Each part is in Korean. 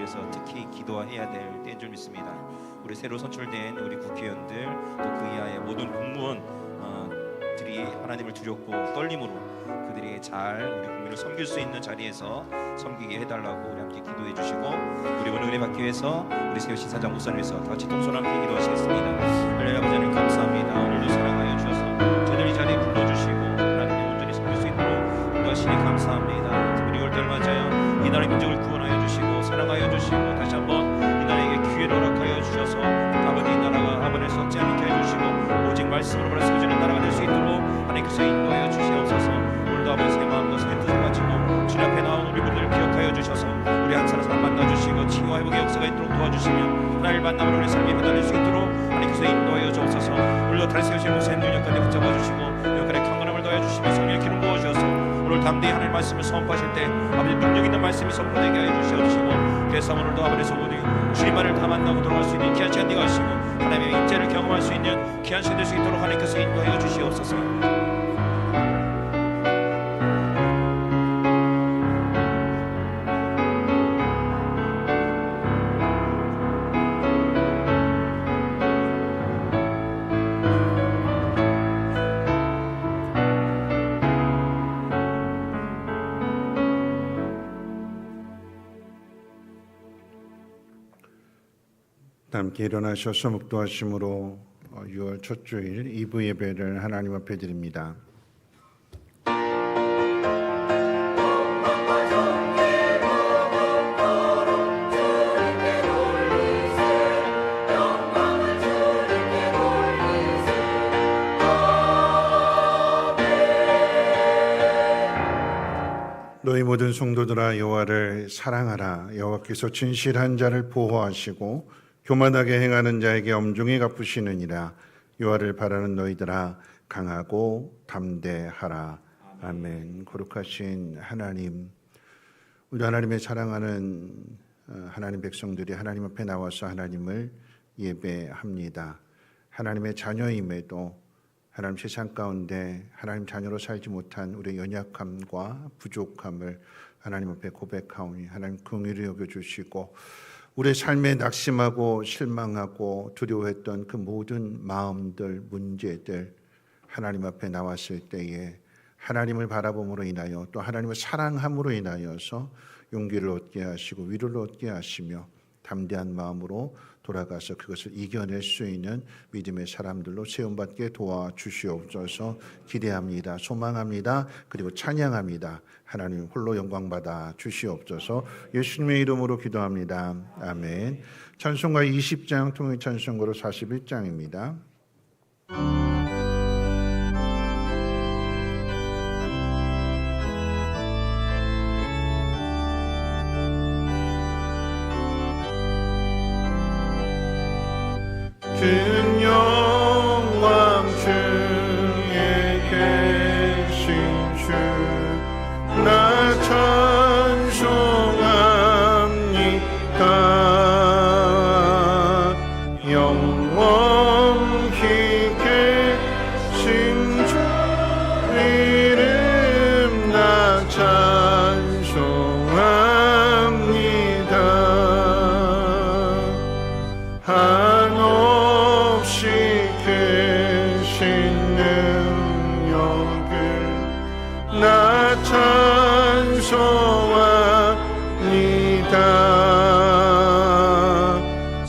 위해서 특히 기도해야 될 때인 줄 믿습니다. 우리 새로 선출된 우리 국회의원들 또 그 이하의 모든 공무원들이 하나님을 두렵고 떨림으로 그들이 잘 우리 국민을 섬길 수 있는 자리에서 섬기게 해달라고 우리 함께 기도해 주시고, 우리 오늘 은혜 받기 위해서 우리 세우신 사장 목사님께서 다 같이 동선 함께 기도하시겠습니다. 할렐루야. 아버지 하나님 감사합니다. 오늘도 사랑하여 주셔서 저희들 이 자리에 불러주시고 하나님의 온전히 섬길 수 있도록 인도하시니 감사합니다. 특별히 6월달 맞아요. 이 나라의 민족을 구원하여 주시고 사랑하여 주시고 다시 한번 이 나라에게 기회를 허락하여 주셔서 아버지 이 나라가 아버지를 썩지 않게 해주시고 오직 말씀으로 말씀해주는 나라가 될 수 있도록 하나님께서 인도하여 주시옵소서. 오늘도 아버지 새 마음과 새 뜻을 가지고 주님 앞에 나온 우리 분들을 기억하여 주셔서 우리 한 사람 한 만나주시고 치유와 회복의 역사가 있도록 도와주시며 하나님을 만남으로 우리 삶이 변화될 수 있도록 하나님께서 인도하여 주옵소서. 오늘도 다시 세우신 목사님들 역할에 붙잡아 주시고 역할에 강건함을 더해 주시며 성령의 기름 부어 주셔서 오늘 담대히 하나님의 말씀을 선포하실 때 아버지 능력 있는 말씀이 선포되게 하여 주시옵시고, 그래서 오늘도 아버지에서 모두 주님만을 다 만나고 돌아갈 수 있는 귀한 시간 되게 하시고 하나님의 인재를 경험할 수 있는 귀한 시간 될 수 있도록 하나님께서 인도하여 주시옵소서. 함께 일어나셔서 묵도하심으로 6월 첫 주일 2부 예배를 하나님 앞에 드립니다. 너희 모든 성도들아 여호와를 사랑하라. 여호와께서 진실한 자를 보호하시고 교만하게 행하는 자에게 엄중히 갚으시느니라. 여호와를 바라는 너희들아 강하고 담대하라. 아멘. 거룩하신 하나님, 우리 하나님의 사랑하는 하나님 백성들이 하나님 앞에 나와서 하나님을 예배합니다. 하나님의 자녀임에도 하나님 세상 가운데 하나님 자녀로 살지 못한 우리의 연약함과 부족함을 하나님 앞에 고백하오니 하나님 긍휼히 여겨주시고 우리의 삶에 낙심하고 실망하고 두려워했던 그 모든 마음들, 문제들 하나님 앞에 나왔을 때에 하나님을 바라봄으로 인하여 또 하나님을 사랑함으로 인하여서 용기를 얻게 하시고 위로를 얻게 하시며 담대한 마음으로 돌아가서 그것을 이겨낼 수 있는 믿음의 사람들로 세움받게 도와주시옵소서. 기대합니다. 소망합니다. 그리고 찬양합니다. 하나님 홀로 영광받아 주시옵소서. 예수님의 이름으로 기도합니다. 아멘. 찬송가 20장 통일 찬송가로 41장입니다. 큰 영광 중에 계신 주 나 찬송합니다. 영원히 계신 주 이름 나 찬송합니다. 한없이 크신 능력을 나 찬송합니다.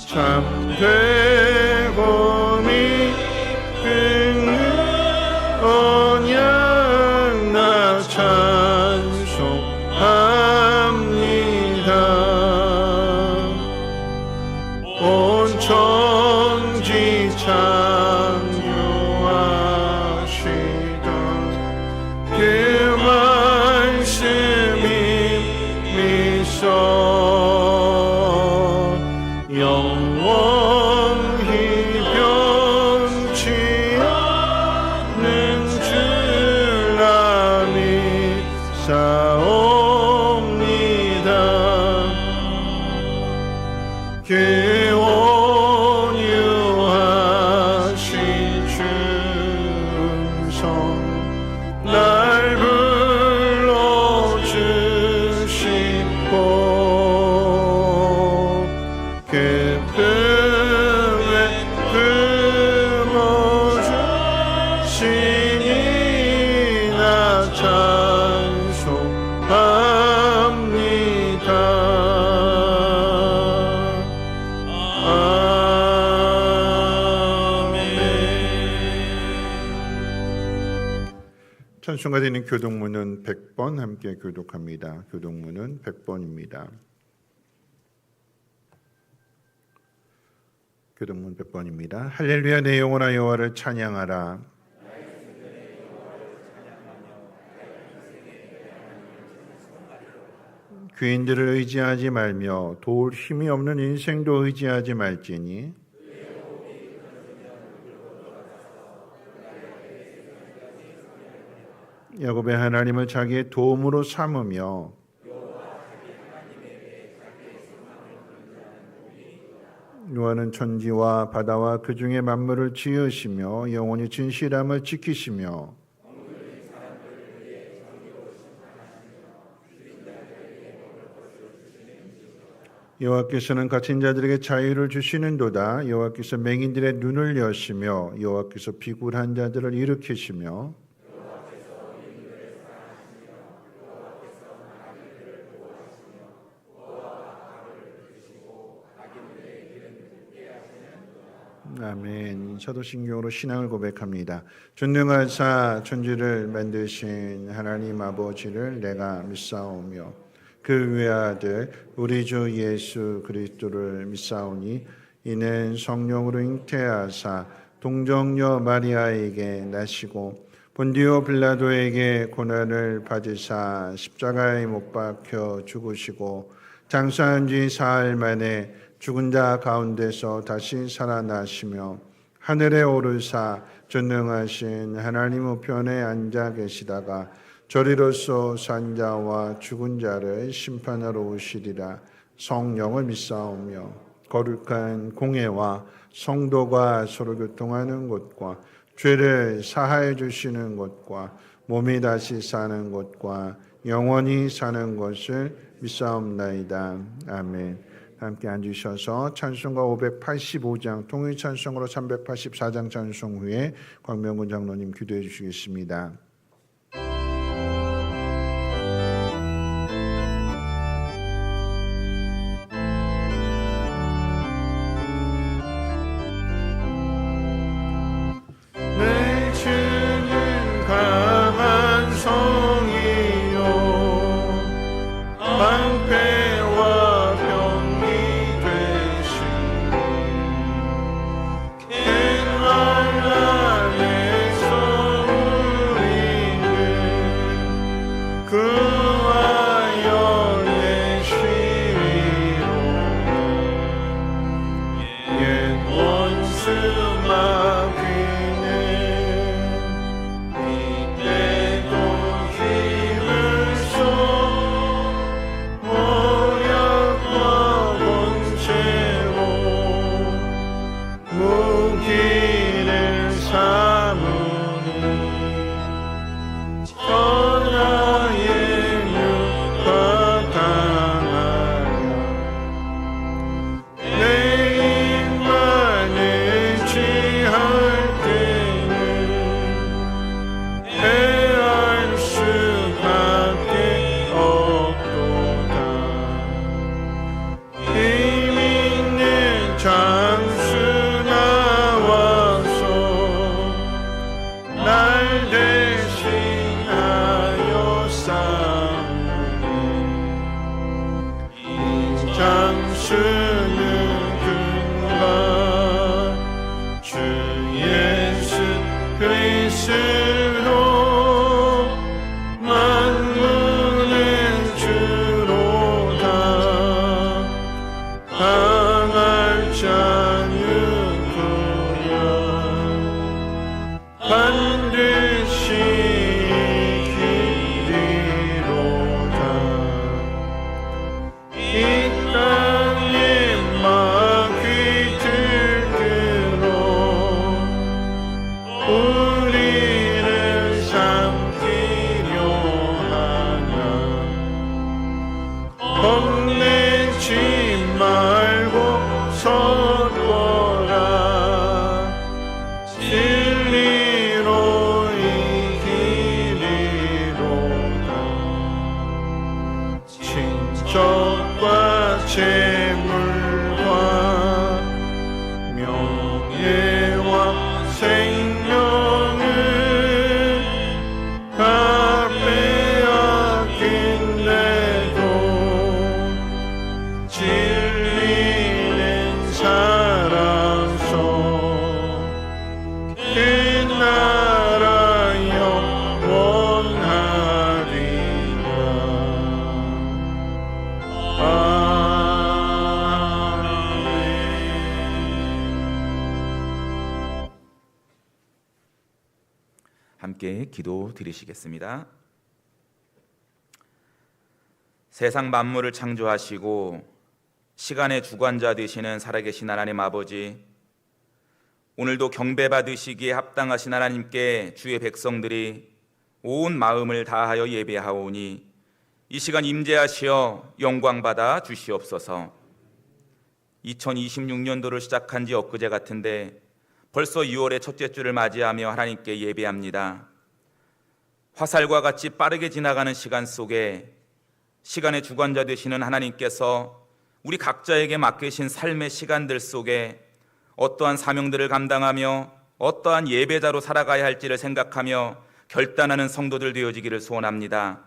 참되고 믿는 언약 나 찬송합니다. 온 천지 창조하시던 그 말씀이 미소 영원히 변치 않는 줄 믿사옵니다. 그 온유하신 충성 날 불러주시고 찬송가 되는 교독문은 100번 함께 교독합니다. 교독문은 100번입니다. 교독문 100번입니다. 할렐루야 내 영혼아 여호와를 찬양하라. 귀인들을 의지하지 말며 도울 힘이 없는 인생도 의지하지 말지니 야곱의 하나님을 자기의 도움으로 삼으며 여호와는 천지와 바다와 그 중에 만물을 지으시며 영원히 진실함을 지키시며 여호와께서는 갇힌 자들에게 자유를 주시는도다. 여호와께서 맹인들의 눈을 여시며 여호와께서 비굴한 자들을 일으키시며 아멘. 사도신경으로 신앙을 고백합니다. 전능하사 천지를 만드신 하나님 아버지를 내가 믿사오며 그 외아들 우리 주 예수 그리스도를 믿사오니 이는 성령으로 잉태하사 동정녀 마리아에게 나시고 본디오 빌라도에게 고난을 받으사 십자가에 못 박혀 죽으시고 장사한 지 사흘 만에 죽은 자 가운데서 다시 살아나시며 하늘에 오르사 전능하신 하나님 우편에 앉아 계시다가 저리로서 산 자와 죽은 자를 심판하러 오시리라. 성령을 믿사오며 거룩한 공회와 성도가 서로 교통하는 곳과 죄를 사하여 주시는 곳과 몸이 다시 사는 곳과 영원히 사는 것을 믿사옵나이다. 아멘. 함께 앉으셔서 찬송가 585장 통일 찬송으로 384장 찬송 후에 광명군 장로님 기도해 주시겠습니다. 내 주는 강한 성이요 방패와 생명을 함께 기도 드리시겠습니다. 세상 만물을 창조하시고 시간의 주관자 되시는 살아계신 하나님 아버지, 오늘도 경배받으시기에 합당하신 하나님께 주의 백성들이 온 마음을 다하여 예배하오니 이 시간 임재하시어 영광받아 주시옵소서. 2026년도를 시작한 지 엊그제 같은데 벌써 6월의 첫째 주를 맞이하며 하나님께 예배합니다. 화살과 같이 빠르게 지나가는 시간 속에 시간의 주관자 되시는 하나님께서 우리 각자에게 맡기신 삶의 시간들 속에 어떠한 사명들을 감당하며 어떠한 예배자로 살아가야 할지를 생각하며 결단하는 성도들 되어지기를 소원합니다.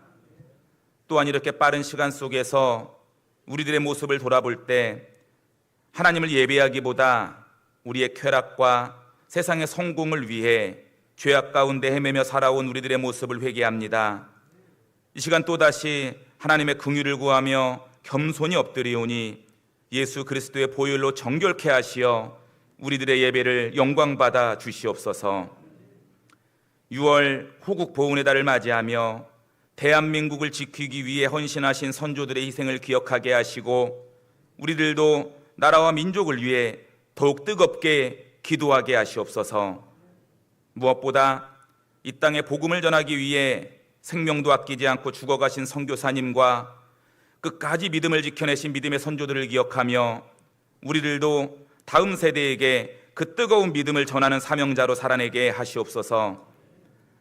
또한 이렇게 빠른 시간 속에서 우리들의 모습을 돌아볼 때 하나님을 예배하기보다 우리의 쾌락과 세상의 성공을 위해 죄악 가운데 헤매며 살아온 우리들의 모습을 회개합니다. 이 시간 또다시 하나님의 긍휼을 구하며 겸손히 엎드리오니 예수 그리스도의 보혈로 정결케 하시어 우리들의 예배를 영광받아 주시옵소서. 6월 호국 보훈의 달을 맞이하며 대한민국을 지키기 위해 헌신하신 선조들의 희생을 기억하게 하시고 우리들도 나라와 민족을 위해 더욱 뜨겁게 기도하게 하시옵소서. 무엇보다 이 땅에 복음을 전하기 위해 생명도 아끼지 않고 죽어가신 선교사님과 끝까지 믿음을 지켜내신 믿음의 선조들을 기억하며 우리들도 다음 세대에게 그 뜨거운 믿음을 전하는 사명자로 살아내게 하시옵소서.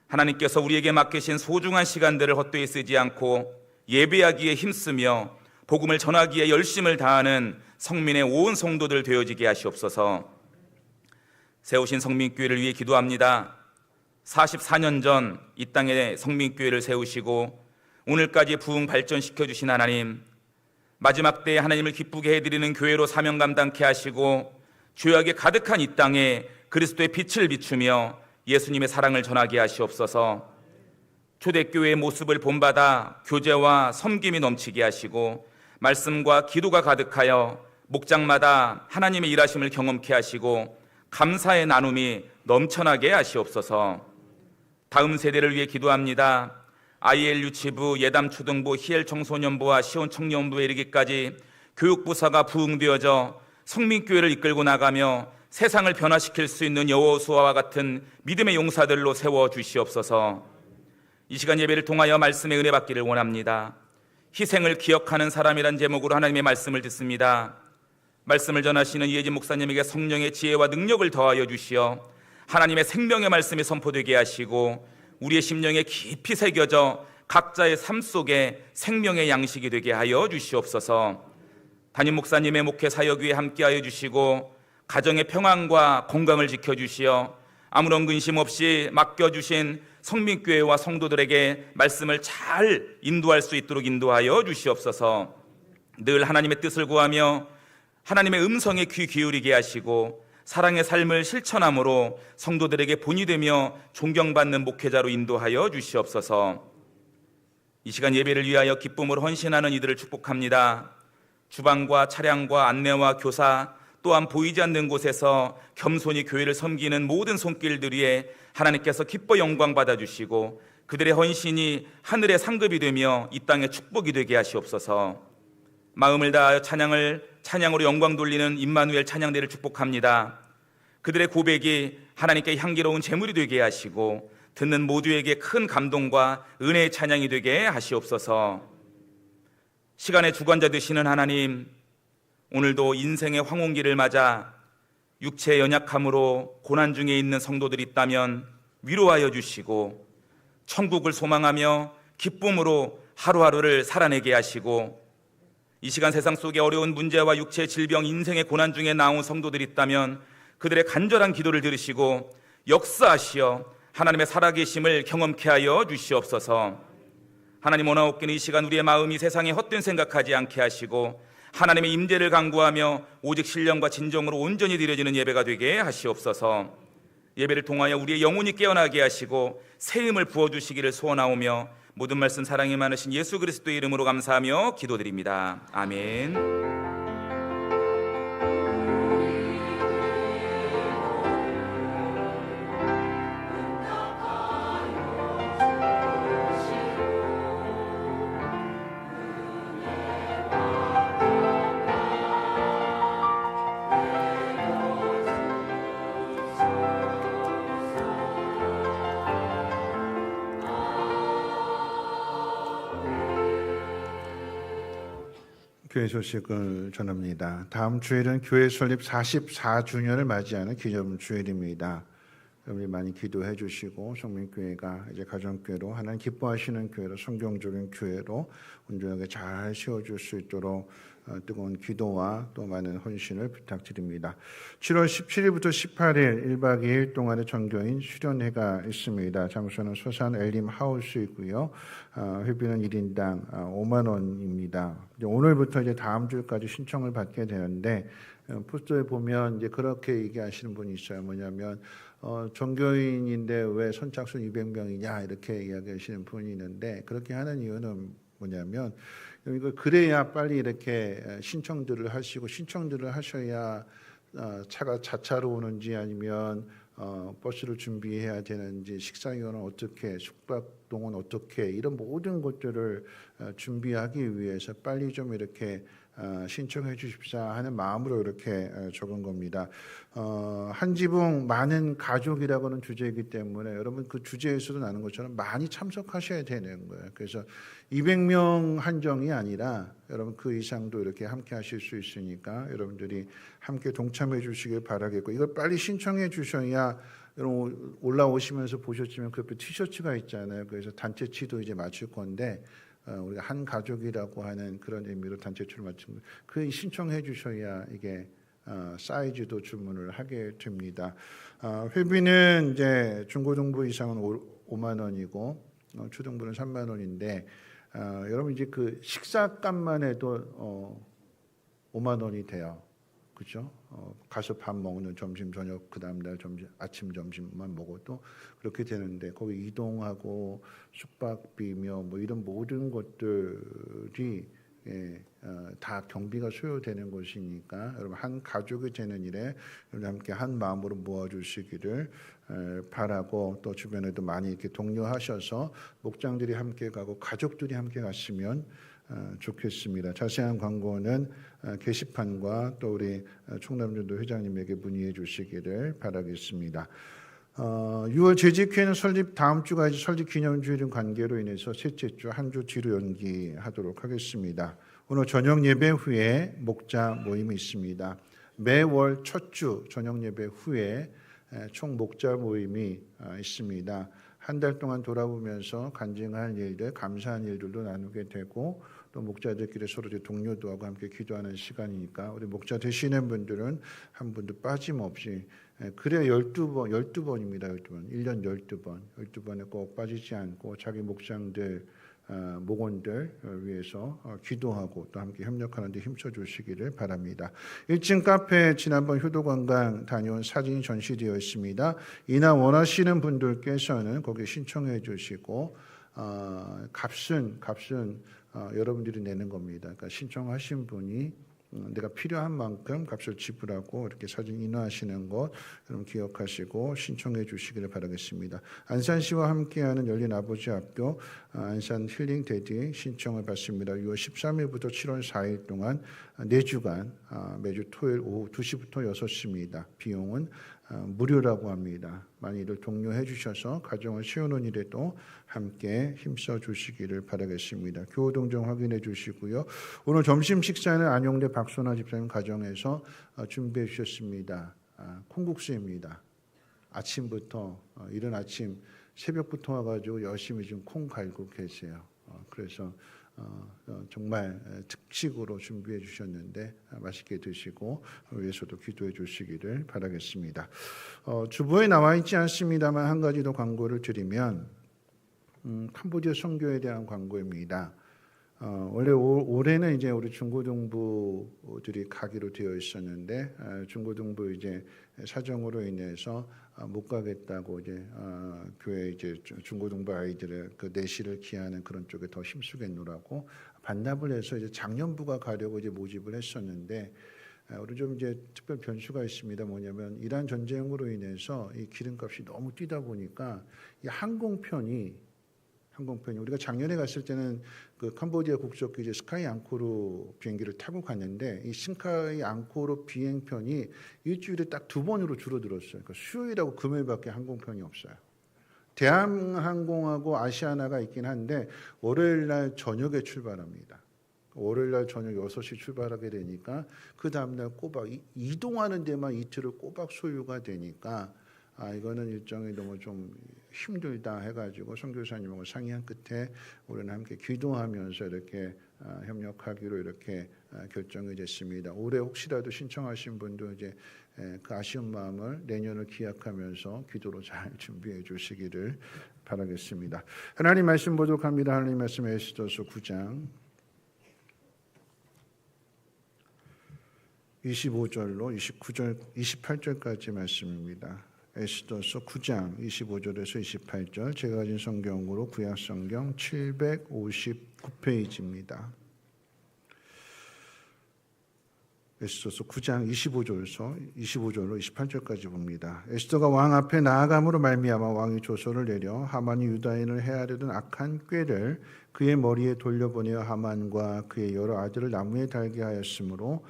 하나님께서 우리에게 맡기신 소중한 시간들을 헛되이 쓰지 않고 예배하기에 힘쓰며 복음을 전하기에 열심을 다하는 성민의 온 성도들 되어지게 하시옵소서. 세우신 성민교회를 위해 기도합니다. 44년 전 이 땅에 성민교회를 세우시고 오늘까지 부흥 발전시켜 주신 하나님, 마지막 때에 하나님을 기쁘게 해드리는 교회로 사명 감당케 하시고 죄악에 가득한 이 땅에 그리스도의 빛을 비추며 예수님의 사랑을 전하게 하시옵소서. 초대교회의 모습을 본받아 교제와 섬김이 넘치게 하시고 말씀과 기도가 가득하여 목장마다 하나님의 일하심을 경험케 하시고 감사의 나눔이 넘쳐나게 하시옵소서. 다음 세대를 위해 기도합니다. IL 유치부, 예담초등부, 희엘 청소년부와 시온 청년부에 이르기까지 교육부서가 부흥되어져 성민교회를 이끌고 나가며 세상을 변화시킬 수 있는 여호수아와 같은 믿음의 용사들로 세워주시옵소서. 이 시간 예배를 통하여 말씀의 은혜 받기를 원합니다. 희생을 기억하는 사람이란 제목으로 하나님의 말씀을 듣습니다. 말씀을 전하시는 이혜진 목사님에게 성령의 지혜와 능력을 더하여 주시어 하나님의 생명의 말씀이 선포되게 하시고 우리의 심령에 깊이 새겨져 각자의 삶 속에 생명의 양식이 되게 하여 주시옵소서. 담임 목사님의 목회 사역 위에 함께하여 주시고 가정의 평안과 건강을 지켜주시어 아무런 근심 없이 맡겨주신 성민교회와 성도들에게 말씀을 잘 인도할 수 있도록 인도하여 주시옵소서. 늘 하나님의 뜻을 구하며 하나님의 음성에 귀 기울이게 하시고 사랑의 삶을 실천함으로 성도들에게 본이 되며 존경받는 목회자로 인도하여 주시옵소서. 이 시간 예배를 위하여 기쁨으로 헌신하는 이들을 축복합니다. 주방과 차량과 안내와 교사 또한 보이지 않는 곳에서 겸손히 교회를 섬기는 모든 손길들 위에 하나님께서 기뻐 영광 받아주시고 그들의 헌신이 하늘의 상급이 되며 이 땅의 축복이 되게 하시옵소서. 마음을 다하여 찬양으로 영광 돌리는 임마누엘 찬양대를 축복합니다. 그들의 고백이 하나님께 향기로운 제물이 되게 하시고 듣는 모두에게 큰 감동과 은혜의 찬양이 되게 하시옵소서. 시간의 주관자 되시는 하나님, 오늘도 인생의 황혼기를 맞아 육체의 연약함으로 고난 중에 있는 성도들이 있다면 위로하여 주시고 천국을 소망하며 기쁨으로 하루하루를 살아내게 하시고 이 시간 세상 속에 어려운 문제와 육체 질병 인생의 고난 중에 나온 성도들이 있다면 그들의 간절한 기도를 들으시고 역사하시어 하나님의 살아계심을 경험케 하여 주시옵소서. 하나님 원하옵기는 이 시간 우리의 마음이 세상에 헛된 생각하지 않게 하시고 하나님의 임재를 간구하며 오직 신령과 진정으로 온전히 드려지는 예배가 되게 하시옵소서. 예배를 통하여 우리의 영혼이 깨어나게 하시고 새 힘을 부어주시기를 소원하오며 모든 말씀 사랑이 많으신 예수 그리스도의 이름으로 감사하며 기도드립니다. 아멘. 기도의 소식을 전합니다. 다음 주일은 교회 설립 44주년을 맞이하는 기념 주일입니다. 여러분이 많이 기도해 주시고 성민교회가 이제 가정교회로 하나님 기뻐하시는 교회로 성경적인 교회로 온전하게 잘 세워줄 수 있도록 뜨거운 기도와 또 많은 헌신을 부탁드립니다. 7월 17일부터 18일 1박 2일 동안의 전교인 수련회가 있습니다. 장소는 소산 엘림 하우스이고요. 회비는 1인당 5만 원입니다. 오늘부터 이제 다음 주까지 신청을 받게 되는데 포스터에 보면 이제 그렇게 얘기하시는 분이 있어요. 뭐냐면 전교인인데 왜 선착순 200명이냐 이렇게 이야기하시는 분이 있는데 그렇게 하는 이유는 뭐냐면 이거 그래야 빨리 이렇게 신청들을 하시고 신청들을 하셔야 차가 자차로 오는지 아니면 버스를 준비해야 되는지 식사료는 어떻게 숙박동은 어떻게 이런 모든 것들을 준비하기 위해서 빨리 좀 이렇게 신청해 주십사 하는 마음으로 이렇게 적은 겁니다. 한 지붕 많은 가족이라고는 주제이기 때문에 여러분 그 주제에서도 나는 것처럼 많이 참석하셔야 되는 거예요. 그래서 200명 한정이 아니라 여러분 그 이상도 이렇게 함께 하실 수 있으니까 여러분들이 함께 동참해 주시길 바라겠고 이걸 빨리 신청해 주셔야 여러분 올라오시면서 보셨지만 그 옆에 티셔츠가 있잖아요. 그래서 단체치도 이제 맞출 건데 우리가 한 가족이라고 하는 그런 의미로 단체치를 맞춘 거예요. 그 신청해 주셔야 이게 사이즈도 주문을 하게 됩니다. 회비는 이제 중고등부 이상은 5만 원이고 초등부는 3만 원인데 여러분 이제 그 식사값만 해도 5만 원이 돼요. 그렇죠? 가서 밥 먹는 점심 저녁 그 다음 날 점심 아침 점심만 먹어도 그렇게 되는데 거기 이동하고 숙박비며 뭐 이런 모든 것들이 다 경비가 소요되는 것이니까 여러분 한 가족이 되는 일에 여러분 함께 한 마음으로 모아주시기를 바라고 또 주변에도 많이 이렇게 독려하셔서 목장들이 함께 가고 가족들이 함께 갔으면 좋겠습니다. 자세한 광고는 게시판과 또 우리 총남전도 회장님에게 문의해 주시기를 바라겠습니다. 6월 재직회는 설립 다음 주가 이제 설립 기념주일인 관계로 인해서 셋째 주 한 주 뒤로 연기하도록 하겠습니다. 오늘 저녁 예배 후에 목자 모임이 있습니다. 매월 첫 주 저녁 예배 후에 총 목자 모임이 있습니다. 한 달 동안 돌아보면서 간증할 일들, 감사한 일들도 나누게 되고 또 목자들끼리 서로 동료도 하고 함께 기도하는 시간이니까 우리 목자 되시는 분들은 한 분도 빠짐없이 그래 12번입니다. 12번. 1년 12번. 12번에 꼭 빠지지 않고 자기 목장들 목원들 위해서 기도하고 또 함께 협력하는 데 힘써 주시기를 바랍니다. 1층 카페 지난번 효도관광 다녀온 사진이 전시되어 있습니다. 이나 원하시는 분들께서는 거기 신청해 주시고 값은 여러분들이 내는 겁니다. 그러니까 신청하신 분이 내가 필요한 만큼 값을 지불하고 이렇게 사진 인화하시는 것 여러분 기억하시고 신청해 주시기를 바라겠습니다. 안산시와 함께하는 열린아버지학교 안산 힐링 데디 신청을 받습니다. 6월 13일부터 7월 4일 동안 4주간 매주 토요일 오후 2시부터 6시입니다. 비용은 무료라고 합니다. 많이 이를 독려해 주셔서 가정을 세우는 일에도 함께 힘써 주시기를 바라겠습니다. 교우동정 확인해 주시고요. 오늘 점심 식사는 안용대 박소나 집사님 가정에서 준비해 주셨습니다. 콩국수입니다. 아침부터 이른 아침 새벽부터 와가지고 열심히 지금 콩 갈고 계세요. 그래서 정말 특식으로 준비해 주셨는데 맛있게 드시고 위해서도 기도해 주시기를 바라겠습니다. 주보에 나와 있지 않습니다만 한 가지 더 광고를 드리면 캄보디아 선교에 대한 광고입니다. 원래 올해는 이제 우리 중고등부들이 가기로 되어 있었는데 중고등부 이제 사정으로 인해서 못 가겠다고 이제 교회 이제 중고등부 아이들의 그 내실을 기하는 그런 쪽에 더 힘쓰겠노라고 반납을 해서 이제 작년부가 가려고 이제 모집을 했었는데 우리 좀 이제 특별 변수가 있습니다. 뭐냐면 이란 전쟁으로 인해서 이 기름값이 너무 뛰다 보니까 이 항공편이 우리가 작년에 갔을 때는 그 캄보디아 국적 이제 스카이 앙코르 비행기를 타고 갔는데 이 스카이 앙코르 비행편이 일주일에 딱 2번으로 줄어들었어요. 그러니까 수요일하고 금요일밖에 항공편이 없어요. 대한항공하고 아시아나가 있긴 한데 월요일 날 저녁에 출발합니다. 월요일날 저녁 6시 출발하게 되니까 그 다음날 꼬박 이동하는 데만 이틀을 꼬박 소요가 되니까 이거는 일정이 너무 좀 힘들다 해가지고 선교사님하고 상의한 끝에 우리는 함께 기도하면서 이렇게 협력하기로 이렇게 결정이 됐습니다. 올해 혹시라도 신청하신 분도 이제 그 아쉬운 마음을 내년을 기약하면서 기도로 잘 준비해 주시기를 바라겠습니다. 하나님 말씀 보도록 합니다. 하나님 말씀 에스더서 9장 25절로 29절 28절까지 말씀입니다. 에스더서 9장 25절에서 28절 제가 가진 성경으로 구약 성경 759페이지입니다. 에스더서 9장 25절로 28절까지 봅니다. 에스더가 왕 앞에 나아감으로 말미암아 왕이 조서를 내려 하만이 유다인을 해하려던 악한 꾀를 그의 머리에 돌려보내어 하만과 그의 여러 아들을 나무에 달게 하였으므로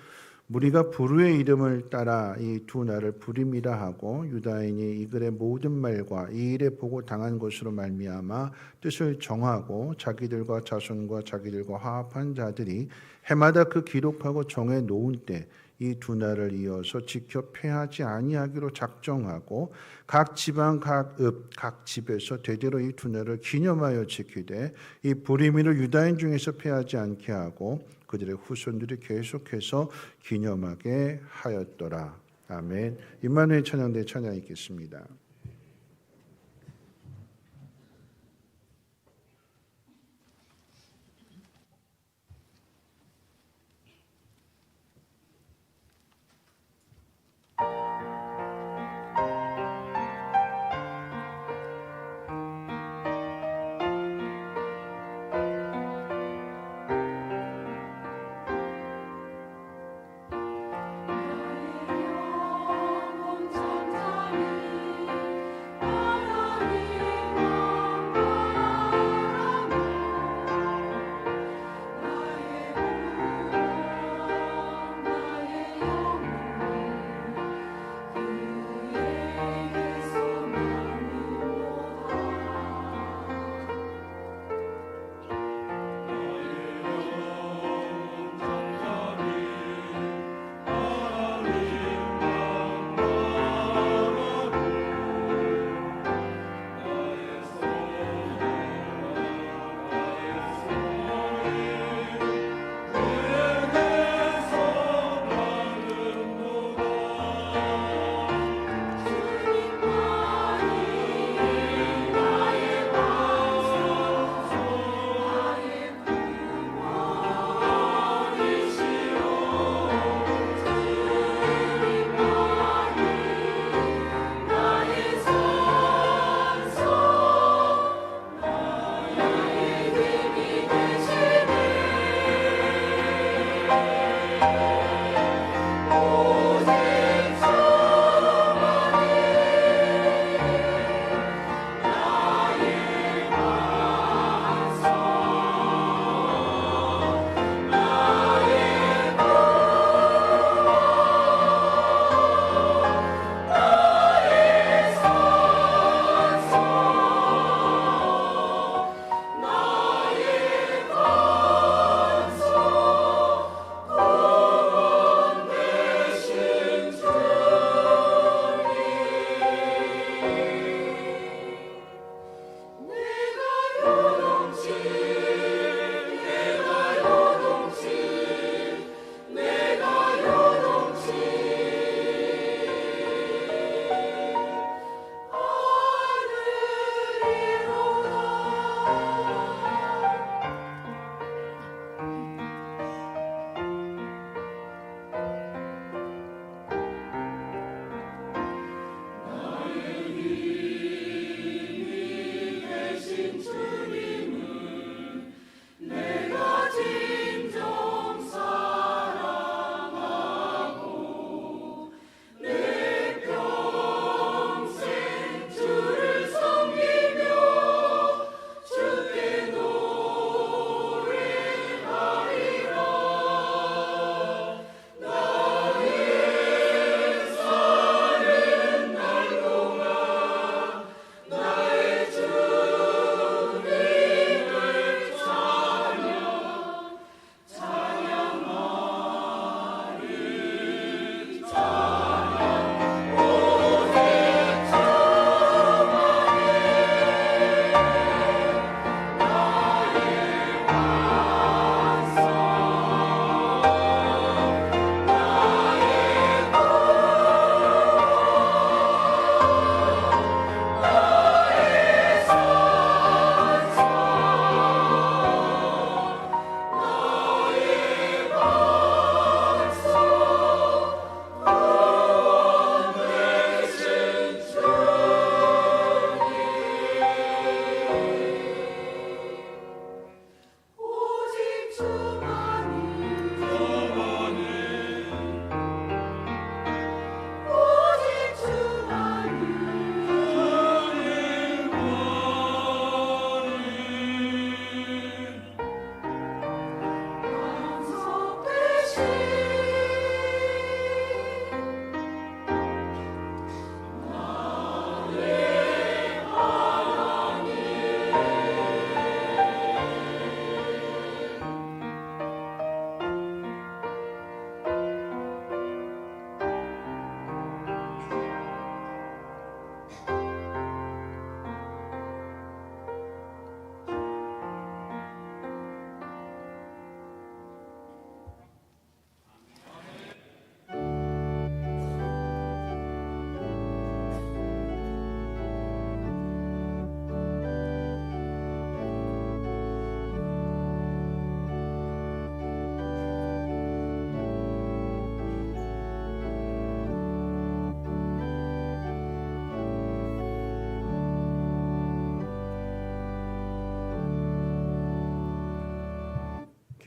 무리가 부르의 이름을 따라 이 두 날을 부림이라 하고 유다인이 이 글의 모든 말과 이 일에 보고 당한 것으로 말미암아 뜻을 정하고 자기들과 자손과 자기들과 화합한 자들이 해마다 그 기록하고 정해 놓은 때 이 두 날을 이어서 지켜 패하지 아니하기로 작정하고 각 지방 각 집에서 대대로 이 두 날을 기념하여 지키되 이 부리미를 유다인 중에서 패하지 않게 하고 그들의 후손들이 계속해서 기념하게 하였더라. 아멘. 임마누엘 찬양대 찬양 있겠습니다. 영원 천장이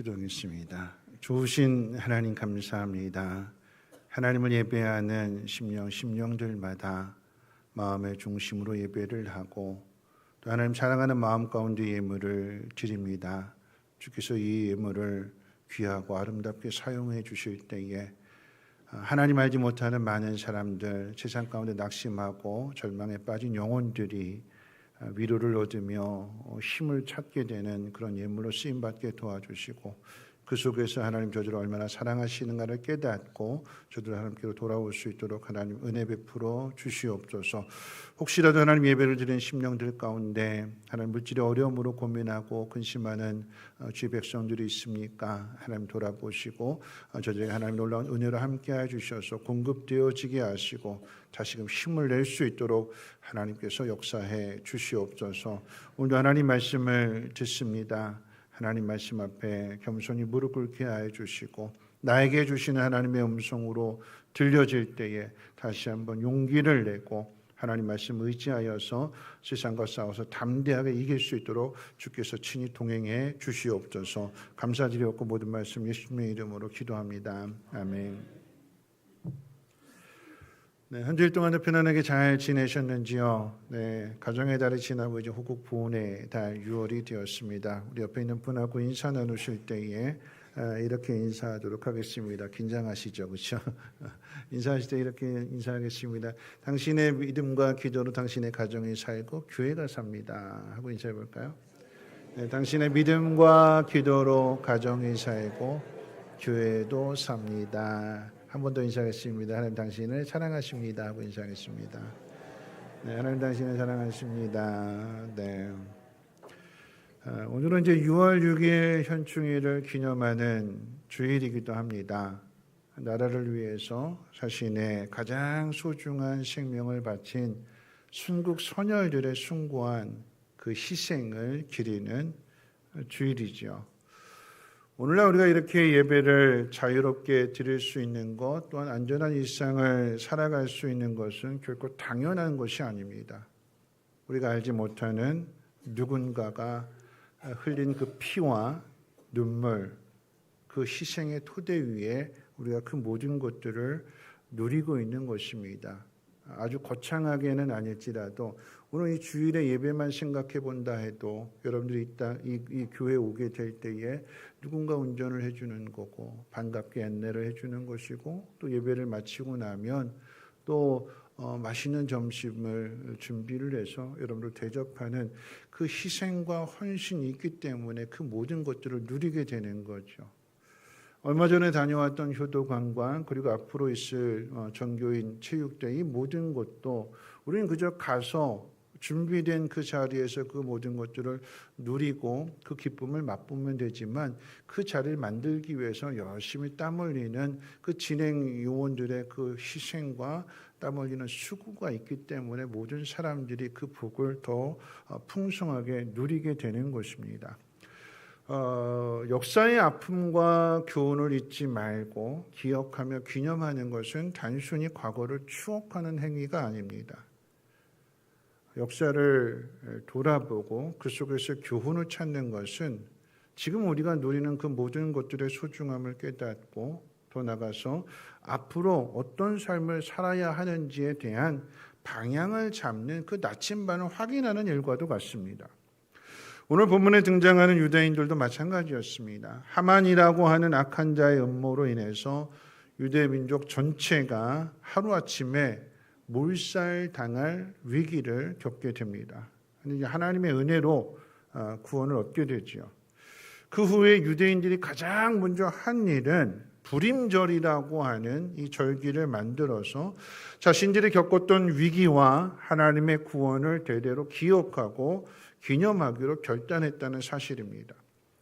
기도하겠습니다. 좋으신 하나님 감사합니다. 하나님을 예배하는 심령들마다 마음의 중심으로 예배를 하고 또 하나님 사랑하는 마음 가운데 예물을 드립니다. 주께서 이 예물을 귀하고 아름답게 사용해 주실 때에 하나님 알지 못하는 많은 사람들, 세상 가운데 낙심하고 절망에 빠진 영혼들이 위로를 얻으며 힘을 찾게 되는 그런 예물로 쓰임받게 도와주시고 그 속에서 하나님 저들을 얼마나 사랑하시는가를 깨닫고 저들 하나님께로 돌아올 수 있도록 하나님 은혜 베풀어 주시옵소서. 혹시라도 하나님 예배를 드리는 심령들 가운데 하나님 물질의 어려움으로 고민하고 근심하는 주의 백성들이 있습니까? 하나님 돌아보시고 저들에게 하나님 놀라운 은혜로 함께해 주셔서 공급되어지게 하시고 다시금 힘을 낼 수 있도록 하나님께서 역사해 주시옵소서. 오늘도 하나님 말씀을 듣습니다. 하나님 말씀 앞에 겸손히 무릎 꿇게 하여 주시고 나에게 주시는 하나님의 음성으로 들려질 때에 다시 한번 용기를 내고 하나님 말씀 의지하여서 세상과 싸워서 담대하게 이길 수 있도록 주께서 친히 동행해 주시옵소서. 감사드리옵고 모든 말씀 예수님의 이름으로 기도합니다. 아멘. 네, 한 주일 동안도 편안하게 잘 지내셨는지요? 네, 가정의 달이 지나고 이제 호국 부운의 달 6월이 되었습니다. 우리 옆에 있는 분하고 인사 나누실 때에 이렇게 인사하도록 하겠습니다. 긴장하시죠, 그렇죠? 인사하실 때 이렇게 인사하겠습니다. 당신의 믿음과 기도로 당신의 가정이 살고 교회가 삽니다. 하고 인사해 볼까요? 네, 당신의 믿음과 기도로 가정이 살고 교회도 삽니다. 한 번 더 인사하겠습니다. 하나님 당신을 사랑하십니다. 하고 인사하겠습니다. 네, 하나님 당신을 사랑하십니다. 네. 오늘은 이제 6월 6일 현충일을 기념하는 주일이기도 합니다. 나라를 위해서 자신의 가장 소중한 생명을 바친 순국 선열들의 숭고한 그 희생을 기리는 주일이죠. 오늘날 우리가 이렇게 예배를 자유롭게 드릴 수 있는 것 또한 안전한 일상을 살아갈 수 있는 것은 결코 당연한 것이 아닙니다. 우리가 알지 못하는 누군가가 흘린 그 피와 눈물, 그 희생의 토대 위에 우리가 그 모든 것들을 누리고 있는 것입니다. 아주 거창하게는 아닐지라도 오늘 이 주일의 예배만 생각해 본다 해도 여러분들이 이 교회에 오게 될 때에 누군가 운전을 해주는 거고 반갑게 안내를 해주는 것이고 또 예배를 마치고 나면 또 맛있는 점심을 준비를 해서 여러분들 대접하는 그 희생과 헌신이 있기 때문에 그 모든 것들을 누리게 되는 거죠. 얼마 전에 다녀왔던 효도관광 그리고 앞으로 있을 전교인 체육대 이 모든 것도 우리는 그저 가서 준비된 그 자리에서 그 모든 것들을 누리고 그 기쁨을 맛보면 되지만 그 자리를 만들기 위해서 열심히 땀 흘리는 그 진행 요원들의 그 희생과 땀 흘리는 수고가 있기 때문에 모든 사람들이 그 복을 더 풍성하게 누리게 되는 것입니다. 역사의 아픔과 교훈을 잊지 말고 기억하며 기념하는 것은 단순히 과거를 추억하는 행위가 아닙니다. 역사를 돌아보고 그 속에서 교훈을 찾는 것은 지금 우리가 누리는 그 모든 것들의 소중함을 깨닫고 더 나가서 앞으로 어떤 삶을 살아야 하는지에 대한 방향을 잡는 그 나침반을 확인하는 일과도 같습니다. 오늘 본문에 등장하는 유대인들도 마찬가지였습니다. 하만이라고 하는 악한 자의 음모로 인해서 유대 민족 전체가 하루아침에 몰살당할 위기를 겪게 됩니다. 하나님의 은혜로 구원을 얻게 되죠. 그 후에 유대인들이 가장 먼저 한 일은 불임절이라고 하는 이 절기를 만들어서 자신들이 겪었던 위기와 하나님의 구원을 대대로 기억하고 기념하기로 결단했다는 사실입니다.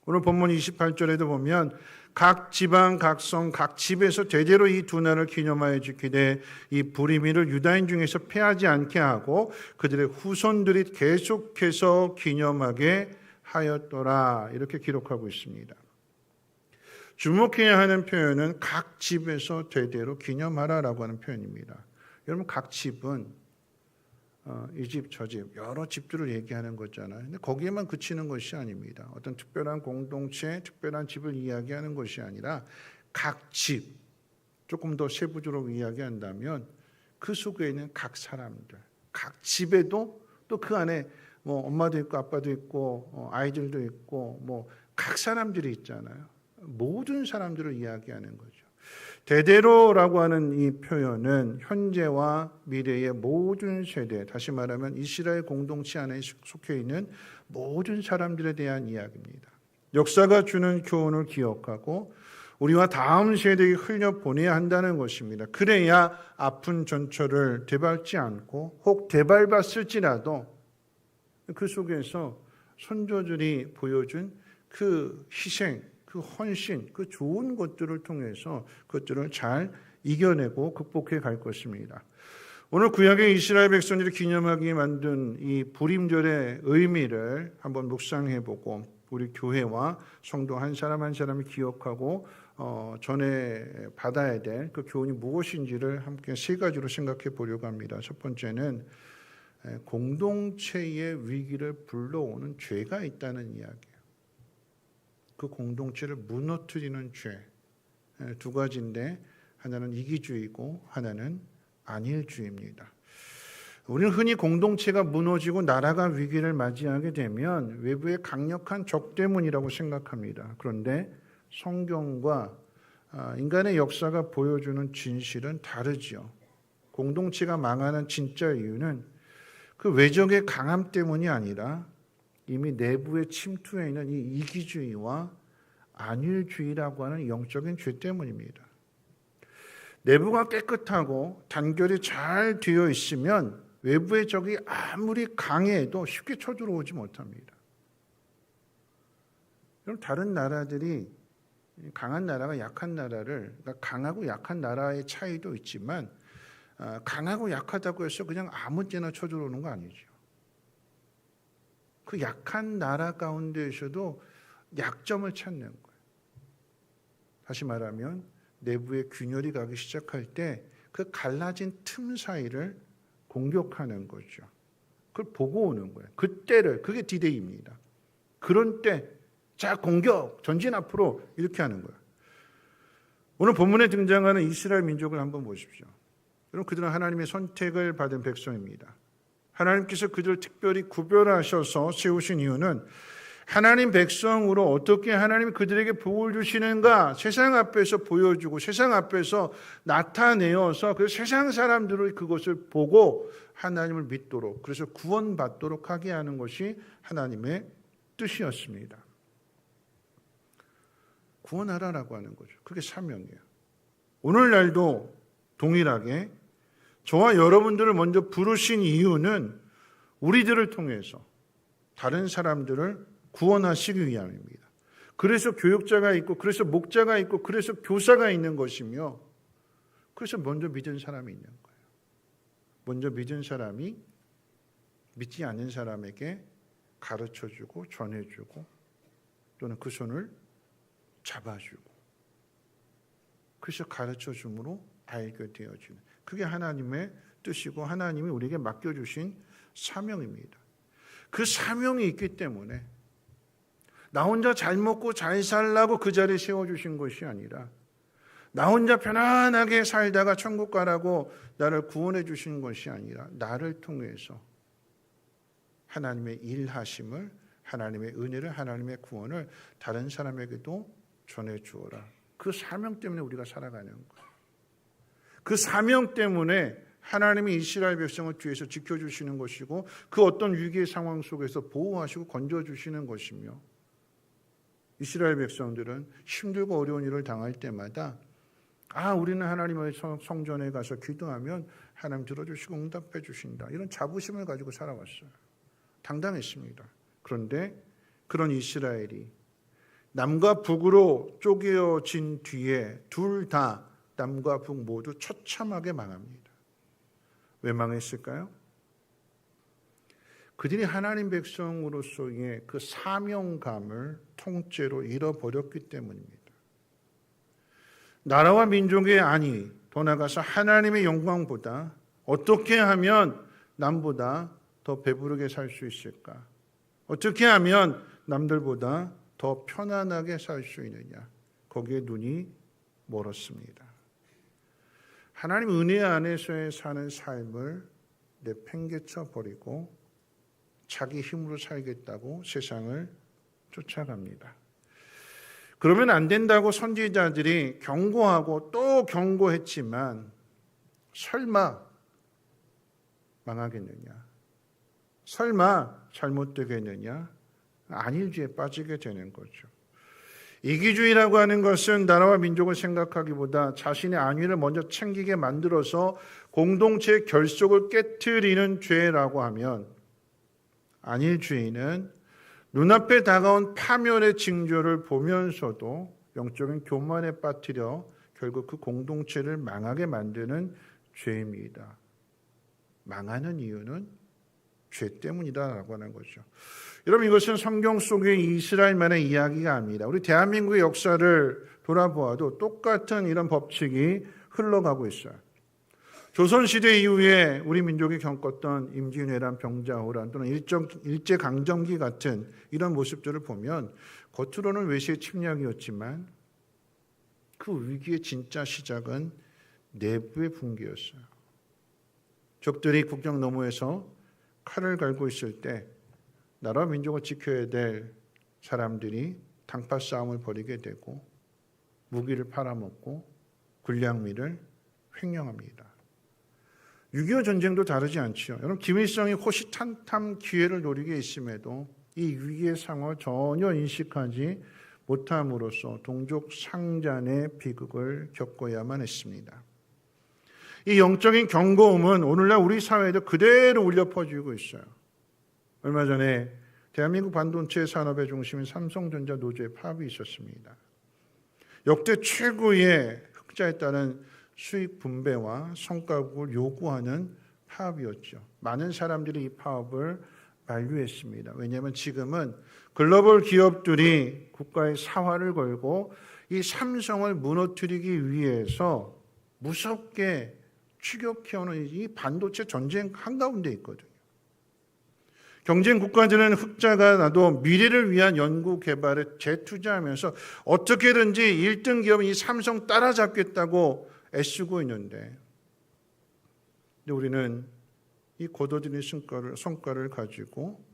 오늘 본문 28절에도 보면 각 지방, 각 성, 각 집에서 대대로 이 두 날을 기념하여 지키되 이 불임일을 유다인 중에서 패하지 않게 하고 그들의 후손들이 계속해서 기념하게 하였더라 이렇게 기록하고 있습니다. 주목해야 하는 표현은 각 집에서 대대로 기념하라라고 하는 표현입니다. 여러분 각 집은 이 집, 저 집, 여러 집들을 얘기하는 거잖아요. 근데 거기에만 그치는 것이 아닙니다. 어떤 특별한 공동체, 특별한 집을 이야기하는 것이 아니라 각 집, 조금 더 세부적으로 이야기한다면 그 속에 있는 각 사람들, 각 집에도 또 그 안에 뭐 엄마도 있고 아빠도 있고 아이들도 있고 뭐 각 사람들이 있잖아요. 모든 사람들을 이야기하는 거죠. 대대로라고 하는 이 표현은 현재와 미래의 모든 세대, 다시 말하면 이스라엘 공동체 안에 속해 있는 모든 사람들에 대한 이야기입니다. 역사가 주는 교훈을 기억하고 우리와 다음 세대에 흘려보내야 한다는 것입니다. 그래야 아픈 전철을 되밟지 않고 혹 되밟았을지라도 그 속에서 선조들이 보여준 그 희생, 그 헌신, 그 좋은 것들을 통해서 그것들을 잘 이겨내고 극복해 갈 것입니다. 오늘 구약의 이스라엘 백성들이 기념하기 만든 이 부림절의 의미를 한번 묵상해보고 우리 교회와 성도 한 사람 한 사람이 기억하고 전에 받아야 될 그 교훈이 무엇인지를 함께 세 가지로 생각해 보려고 합니다. 첫 번째는 공동체의 위기를 불러오는 죄가 있다는 이야기예요. 그 공동체를 무너뜨리는 죄. 두 가지인데 하나는 이기주의고 하나는 안일주의입니다. 우리는 흔히 공동체가 무너지고 나라가 위기를 맞이하게 되면 외부의 강력한 적 때문이라고 생각합니다. 그런데 성경과 인간의 역사가 보여주는 진실은 다르죠. 공동체가 망하는 진짜 이유는 그 외적의 강함 때문이 아니라 이미 내부에 침투해 있는 이 이기주의와 안일주의라고 하는 영적인 죄 때문입니다. 내부가 깨끗하고 단결이 잘 되어 있으면 외부의 적이 아무리 강해도 쉽게 쳐들어오지 못합니다. 그럼 다른 나라들이 강한 나라가 약한 나라를, 그러니까 강하고 약한 나라의 차이도 있지만 강하고 약하다고 해서 그냥 아무 때나 쳐들어오는 거 아니죠. 그 약한 나라 가운데에서도 약점을 찾는 거예요. 다시 말하면 내부의 균열이 가기 시작할 때 그 갈라진 틈 사이를 공격하는 거죠. 그걸 보고 오는 거예요. 그때를, 그게 디데이입니다. 그런 때, 자 공격, 전진 앞으로 이렇게 하는 거예요. 오늘 본문에 등장하는 이스라엘 민족을 한번 보십시오. 여러분, 그들은 하나님의 선택을 받은 백성입니다. 하나님께서 그들을 특별히 구별하셔서 세우신 이유는 하나님 백성으로 어떻게 하나님이 그들에게 복을 주시는가 세상 앞에서 보여주고 세상 앞에서 나타내어서 그 세상 사람들이 그것을 보고 하나님을 믿도록, 그래서 구원받도록 하게 하는 것이 하나님의 뜻이었습니다. 구원하라라고 하는 거죠. 그게 사명이에요. 오늘날도 동일하게 저와 여러분들을 먼저 부르신 이유는 우리들을 통해서 다른 사람들을 구원하시기 위함입니다. 그래서 교육자가 있고, 그래서 목자가 있고, 그래서 교사가 있는 것이며, 그래서 먼저 믿은 사람이 있는 거예요. 먼저 믿은 사람이 믿지 않는 사람에게 가르쳐주고, 전해주고, 또는 그 손을 잡아주고, 그래서 가르쳐줌으로 알게 되어지는, 그게 하나님의 뜻이고 하나님이 우리에게 맡겨주신 사명입니다. 그 사명이 있기 때문에 나 혼자 잘 먹고 잘 살라고 그 자리에 세워주신 것이 아니라 나 혼자 편안하게 살다가 천국 가라고 나를 구원해 주신 것이 아니라 나를 통해서 하나님의 일하심을, 하나님의 은혜를, 하나님의 구원을 다른 사람에게도 전해주어라. 그 사명 때문에 우리가 살아가는 거예요. 그 사명 때문에 하나님이 이스라엘 백성을 뒤에서 지켜주시는 것이고 그 어떤 위기의 상황 속에서 보호하시고 건져주시는 것이며, 이스라엘 백성들은 힘들고 어려운 일을 당할 때마다 우리는 하나님의 성전에 가서 기도하면 하나님 들어주시고 응답해 주신다, 이런 자부심을 가지고 살아왔어요. 당당했습니다. 그런데 그런 이스라엘이 남과 북으로 쪼개어진 뒤에 둘 다, 남과 북 모두 처참하게 망합니다. 왜 망했을까요? 그들이 하나님 백성으로서의 그 사명감을 통째로 잃어버렸기 때문입니다. 나라와 민족의 안위, 더 나아가서 하나님의 영광보다 어떻게 하면 남보다 더 배부르게 살 수 있을까? 어떻게 하면 남들보다 더 편안하게 살 수 있느냐? 거기에 눈이 멀었습니다. 하나님 은혜 안에서의 사는 삶을 내팽개쳐 버리고 자기 힘으로 살겠다고 세상을 쫓아갑니다. 그러면 안 된다고 선지자들이 경고하고 또 경고했지만 설마 망하겠느냐? 설마 잘못되겠느냐? 안일주의에 빠지게 되는 거죠. 이기주의라고 하는 것은 나라와 민족을 생각하기보다 자신의 안위를 먼저 챙기게 만들어서 공동체의 결속을 깨트리는 죄라고 하면, 안일주의는 눈앞에 다가온 파멸의 징조를 보면서도 영적인 교만에 빠뜨려 결국 그 공동체를 망하게 만드는 죄입니다. 망하는 이유는 죄 때문이다라고 하는 거죠. 여러분, 이것은 성경 속의 이스라엘만의 이야기가 아닙니다. 우리 대한민국의 역사를 돌아보아도 똑같은 이런 법칙이 흘러가고 있어요. 조선시대 이후에 우리 민족이 겪었던 임진왜란, 병자호란 또는 일제강점기 같은 이런 모습들을 보면 겉으로는 외세의 침략이었지만 그 위기의 진짜 시작은 내부의 붕괴였어요. 적들이 국경 너머에서 칼을 갈고 있을 때 나라와 민족을 지켜야 될 사람들이 당파 싸움을 벌이게 되고 무기를 팔아먹고 군량미를 횡령합니다. 6.25 전쟁도 다르지 않지요. 여러분, 김일성이 호시탐탐 기회를 노리게 있음에도 이 위기의 상황을 전혀 인식하지 못함으로써 동족 상잔의 비극을 겪어야만 했습니다. 이 영적인 경고음은 오늘날 우리 사회에도 그대로 울려 퍼지고 있어요. 얼마 전에 대한민국 반도체 산업의 중심인 삼성전자 노조의 파업이 있었습니다. 역대 최고의 흑자에 따른 수익 분배와 성과급을 요구하는 파업이었죠. 많은 사람들이 이 파업을 만류했습니다. 왜냐하면 지금은 글로벌 기업들이 국가의 사활을 걸고 이 삼성을 무너뜨리기 위해서 무섭게 추격해오는 이 반도체 전쟁 한가운데 있거든요. 경쟁 국가들은 흑자가 나도 미래를 위한 연구 개발에 재투자하면서 어떻게든지 1등 기업인 이 삼성 따라잡겠다고 애쓰고 있는데, 우리는 이 거둬들인 성과를 가지고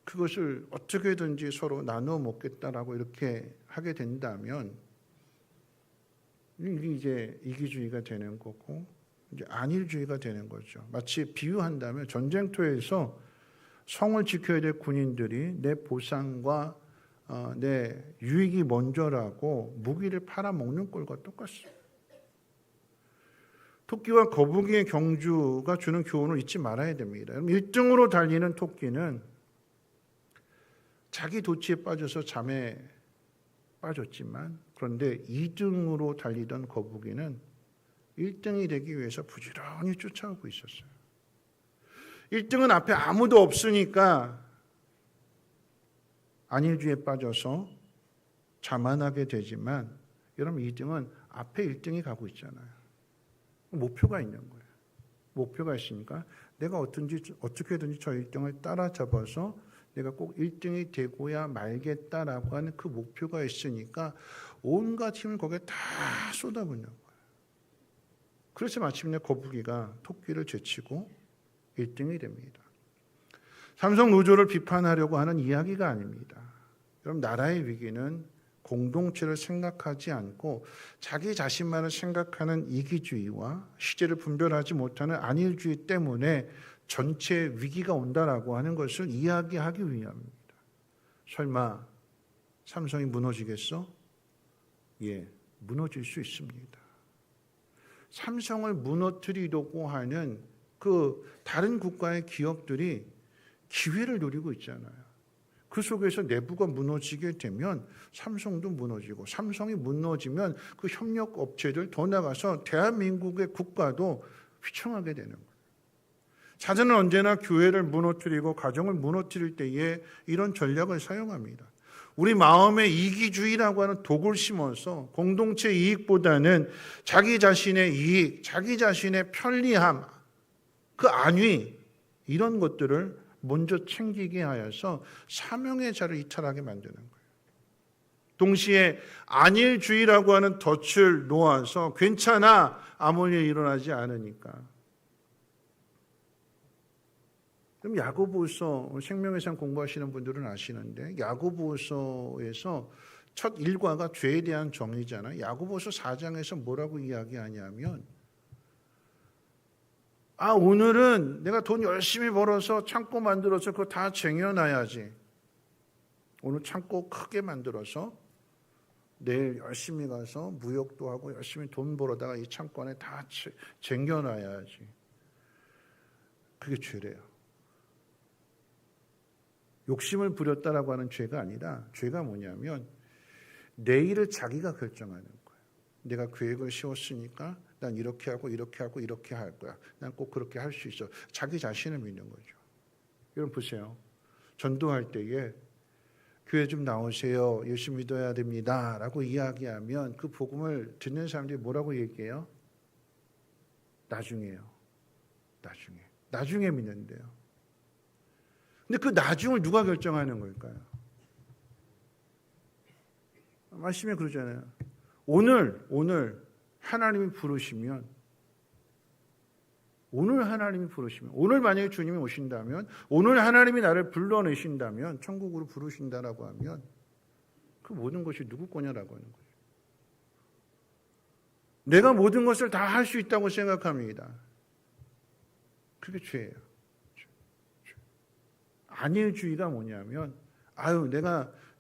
그것을 어떻게든지 서로 나누어 먹겠다라고 이렇게 하게 된다면 이게 이제 이기주의가 되는 거고 이제 안일주의가 되는 거죠. 마치 비유한다면 전쟁터에서 성을 지켜야 될 군인들이 내 보상과 내 유익이 먼저라고 무기를 팔아먹는 꼴과 똑같습니다. 토끼와 거북이의 경주가 주는 교훈을 잊지 말아야 됩니다. 1등으로 달리는 토끼는 자기 도치에 빠져서 잠에 빠졌지만, 그런데 2등으로 달리던 거북이는 1등이 되기 위해서 부지런히 쫓아오고 있었어요. 1등은 앞에 아무도 없으니까 안일주의에 빠져서 자만하게 되지만, 여러분 2등은 앞에 1등이 가고 있잖아요. 목표가 있는 거예요. 목표가 있으니까 내가 어떻게든지 저 1등을 따라잡아서 내가 꼭 1등이 되고야 말겠다라고 하는 그 목표가 있으니까 온갖 힘을 거기에 다 쏟아붓는 거예요. 그래서 마침내 거북이가 토끼를 제치고 1등이 됩니다. 삼성 노조를 비판하려고 하는 이야기가 아닙니다. 여러분, 나라의 위기는 공동체를 생각하지 않고 자기 자신만을 생각하는 이기주의와 시제를 분별하지 못하는 안일주의 때문에 전체 위기가 온다라고 하는 것을 이야기하기 위함입니다. 설마 삼성이 무너지겠어? 예, 무너질 수 있습니다. 삼성을 무너뜨리려고 하는 그 다른 국가의 기업들이 기회를 노리고 있잖아요. 그 속에서 내부가 무너지게 되면 삼성도 무너지고, 삼성이 무너지면 그 협력 업체들 더 나가서 대한민국의 국가도 휘청하게 되는 거예요. 사단은 언제나 교회를 무너뜨리고 가정을 무너뜨릴 때에 이런 전략을 사용합니다. 우리 마음에 이기주의라고 하는 독을 심어서 공동체 이익보다는 자기 자신의 이익, 자기 자신의 편리함, 그 안위 이런 것들을 먼저 챙기게 하여서 사명의 자를 이탈하게 만드는 거예요. 동시에 안일주의라고 하는 덫을 놓아서 괜찮아, 아무 일 일어나지 않으니까. 그럼 야고보서 생명의 상 공부하시는 분들은 아시는데 야고보서에서 첫 일과가 죄에 대한 정의잖아요. 야고보서 4장에서 뭐라고 이야기하냐면 오늘은 내가 돈 열심히 벌어서 창고 만들어서 그거 다 쟁여놔야지. 오늘 창고 크게 만들어서 내일 열심히 가서 무역도 하고 열심히 돈 벌어다가 이 창고 안에 다 쟁여놔야지. 그게 죄래요. 욕심을 부렸다라고 하는 죄가 아니라 죄가 뭐냐면 내일을 자기가 결정하는 거예요. 내가 계획을 세웠으니까 난 이렇게 하고 이렇게 하고 이렇게 할 거야. 난 꼭 그렇게 할 수 있어. 자기 자신을 믿는 거죠. 여러분 보세요. 전도할 때에 교회 좀 나오세요. 예수 믿어야 됩니다. 라고 이야기하면 그 복음을 듣는 사람들이 뭐라고 얘기해요? 나중에요. 나중에 믿는데요. 근데 그 나중을 누가 결정하는 걸까요? 말씀에 그러잖아요. 오늘 하나님이 부르시면 오늘 만약에 주님이 오신다면 오늘 하나님이 나를 불러내신다면 천국으로 부르신다라고 하면 그 모든 것이 누구 거냐라고 하는 거예요. 내가 모든 것을 다 할 수 있다고 생각합니다. 그게 죄예요. 안일주의가 뭐냐면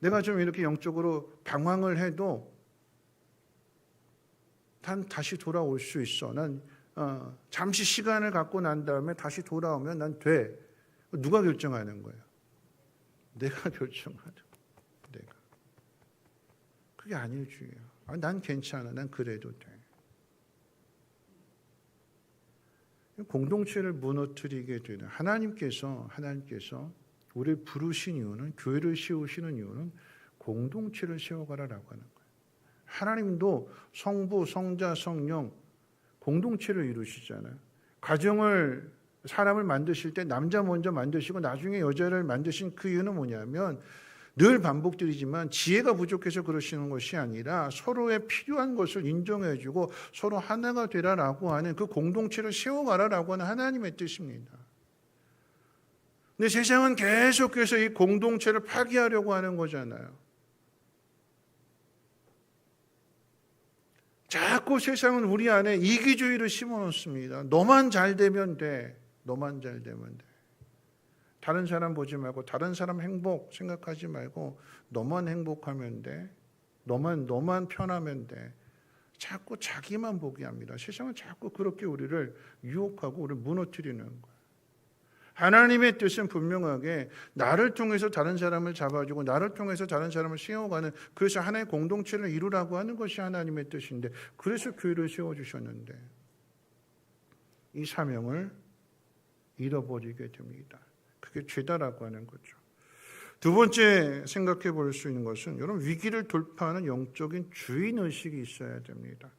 내가 좀 이렇게 영적으로 방황을 해도 난 다시 돌아올 수 있어. 난 잠시 시간을 갖고 난 다음에 다시 돌아오면 난 돼. 누가 결정하는 거예요? 내가 결정하는 거예요. 내가. 그게 안일주의예요. 난 괜찮아. 난 그래도 돼. 공동체를 무너뜨리게 되는 하나님께서 우리를 부르신 이유는 교회를 세우시는 이유는 공동체를 세워가라라고 하는 거예요. 하나님도 성부, 성자, 성령 공동체를 이루시잖아요. 가정을 사람을 만드실 때 남자 먼저 만드시고 나중에 여자를 만드신 그 이유는 뭐냐면 늘 반복드리지만 지혜가 부족해서 그러시는 것이 아니라 서로의 필요한 것을 인정해주고 서로 하나가 되라라고 하는 그 공동체를 세워가라라고 하는 하나님의 뜻입니다. 근데 세상은 계속해서 이 공동체를 파괴하려고 하는 거잖아요. 자꾸 세상은 우리 안에 이기주의를 심어놓습니다. 너만 잘 되면 돼. 너만 잘 되면 돼. 다른 사람 보지 말고 다른 사람 행복 생각하지 말고 너만 행복하면 돼. 너만 편하면 돼. 자꾸 자기만 보게 합니다. 세상은 자꾸 그렇게 우리를 유혹하고 우리를 무너뜨리는 거예요. 하나님의 뜻은 분명하게 나를 통해서 다른 사람을 잡아주고 나를 통해서 다른 사람을 세워가는 그래서 하나의 공동체를 이루라고 하는 것이 하나님의 뜻인데 그래서 교회를 세워주셨는데 이 사명을 잃어버리게 됩니다. 그게 죄다라고 하는 거죠. 두 번째 생각해 볼 수 있는 것은 여러분 위기를 돌파하는 영적인 주인의식이 있어야 됩니다.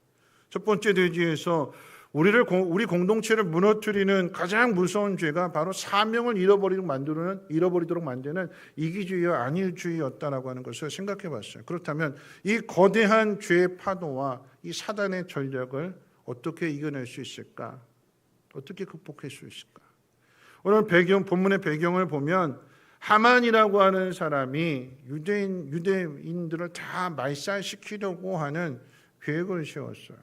첫 번째 대지에서 우리 공동체를 무너뜨리는 가장 무서운 죄가 바로 사명을 잃어버리도록 만드는 이기주의와 안일주의였다라고 하는 것을 생각해 봤어요. 그렇다면 이 거대한 죄의 파도와 이 사단의 전략을 어떻게 이겨낼 수 있을까? 어떻게 극복할 수 있을까? 오늘 본문의 배경을 보면 하만이라고 하는 사람이 유대인들을 다 말살시키려고 하는 계획을 세웠어요.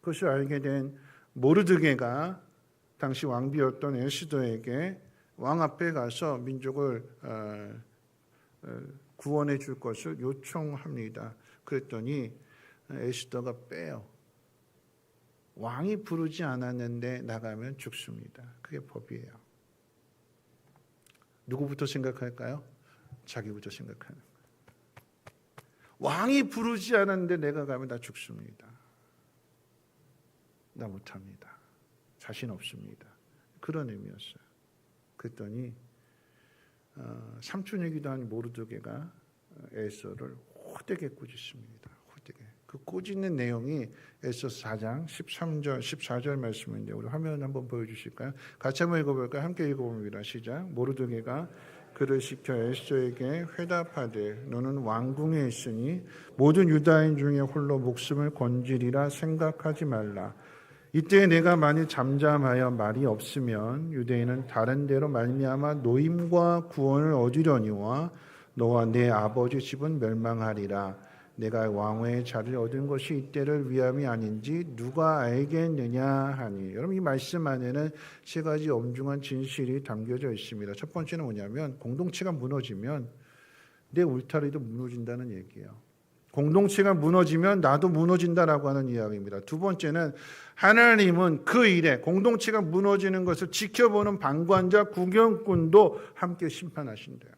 그것을 알게 된 모르드게가 당시 왕비였던 에스더에게 왕 앞에 가서 민족을 구원해 줄 것을 요청합니다. 그랬더니 에스더가 빼요. 왕이 부르지 않았는데 나가면 죽습니다. 그게 법이에요. 누구부터 생각할까요? 자기부터 생각하는 거예요. 왕이 부르지 않았는데 내가 가면 나 죽습니다. 나 못합니다. 자신 없습니다. 그런 의미였어요. 그랬더니 삼촌이기도 한 모르드게가 에스더를 호되게 꾸짖습니다. 호되게. 그 꾸짖는 내용이 에스더서 4장 13절 14절 말씀인데 우리 화면 한번 보여주실까요? 같이 한번 읽어볼까요? 함께 읽어봅니다. 시작. 모르드게가 그를 시켜 에스더에게 회답하되 너는 왕궁에 있으니 모든 유다인 중에 홀로 목숨을 건지리라 생각하지 말라. 이때 내가 만일 잠잠하여 말이 없으면 유대인은 다른 데로 말미암아 노임과 구원을 얻으려니와 너와 내 아버지 집은 멸망하리라. 내가 왕의 자리를 얻은 것이 이때를 위함이 아닌지 누가 알겠느냐 하니. 여러분 이 말씀 안에는 세 가지 엄중한 진실이 담겨져 있습니다. 첫 번째는 뭐냐면 공동체가 무너지면 내 울타리도 무너진다는 얘기예요. 공동체가 무너지면 나도 무너진다라고 하는 이야기입니다. 두 번째는 하나님은 그 일에 공동체가 무너지는 것을 지켜보는 방관자 구경꾼도 함께 심판하신대요.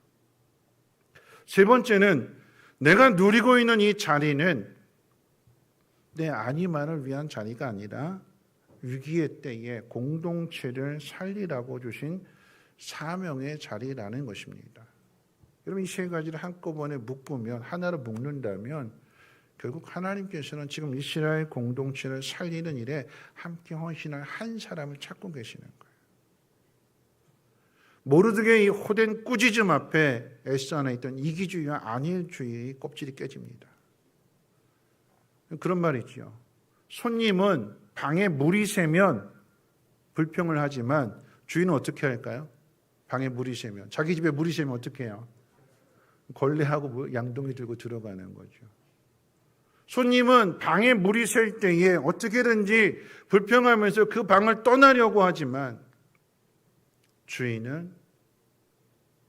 세 번째는 내가 누리고 있는 이 자리는 내 안위만을 위한 자리가 아니라 위기의 때에 공동체를 살리라고 주신 사명의 자리라는 것입니다. 여러분 이 세 가지를 한꺼번에 묶으면 하나로 묶는다면 결국 하나님께서는 지금 이스라엘 공동체를 살리는 일에 함께 헌신할 한 사람을 찾고 계시는 거예요. 모르드게의 이 호된 꾸짖음 앞에 에스더 안에 있던 이기주의와 안일주의의 껍질이 깨집니다. 그런 말이지요. 손님은 방에 물이 새면 불평을 하지만 주인은 어떻게 할까요? 방에 물이 새면 자기 집에 물이 새면 어떻게 해요? 걸레하고 양동이 들고 들어가는 거죠. 손님은 방에 물이 셀 때에 어떻게든지 불평하면서 그 방을 떠나려고 하지만 주인은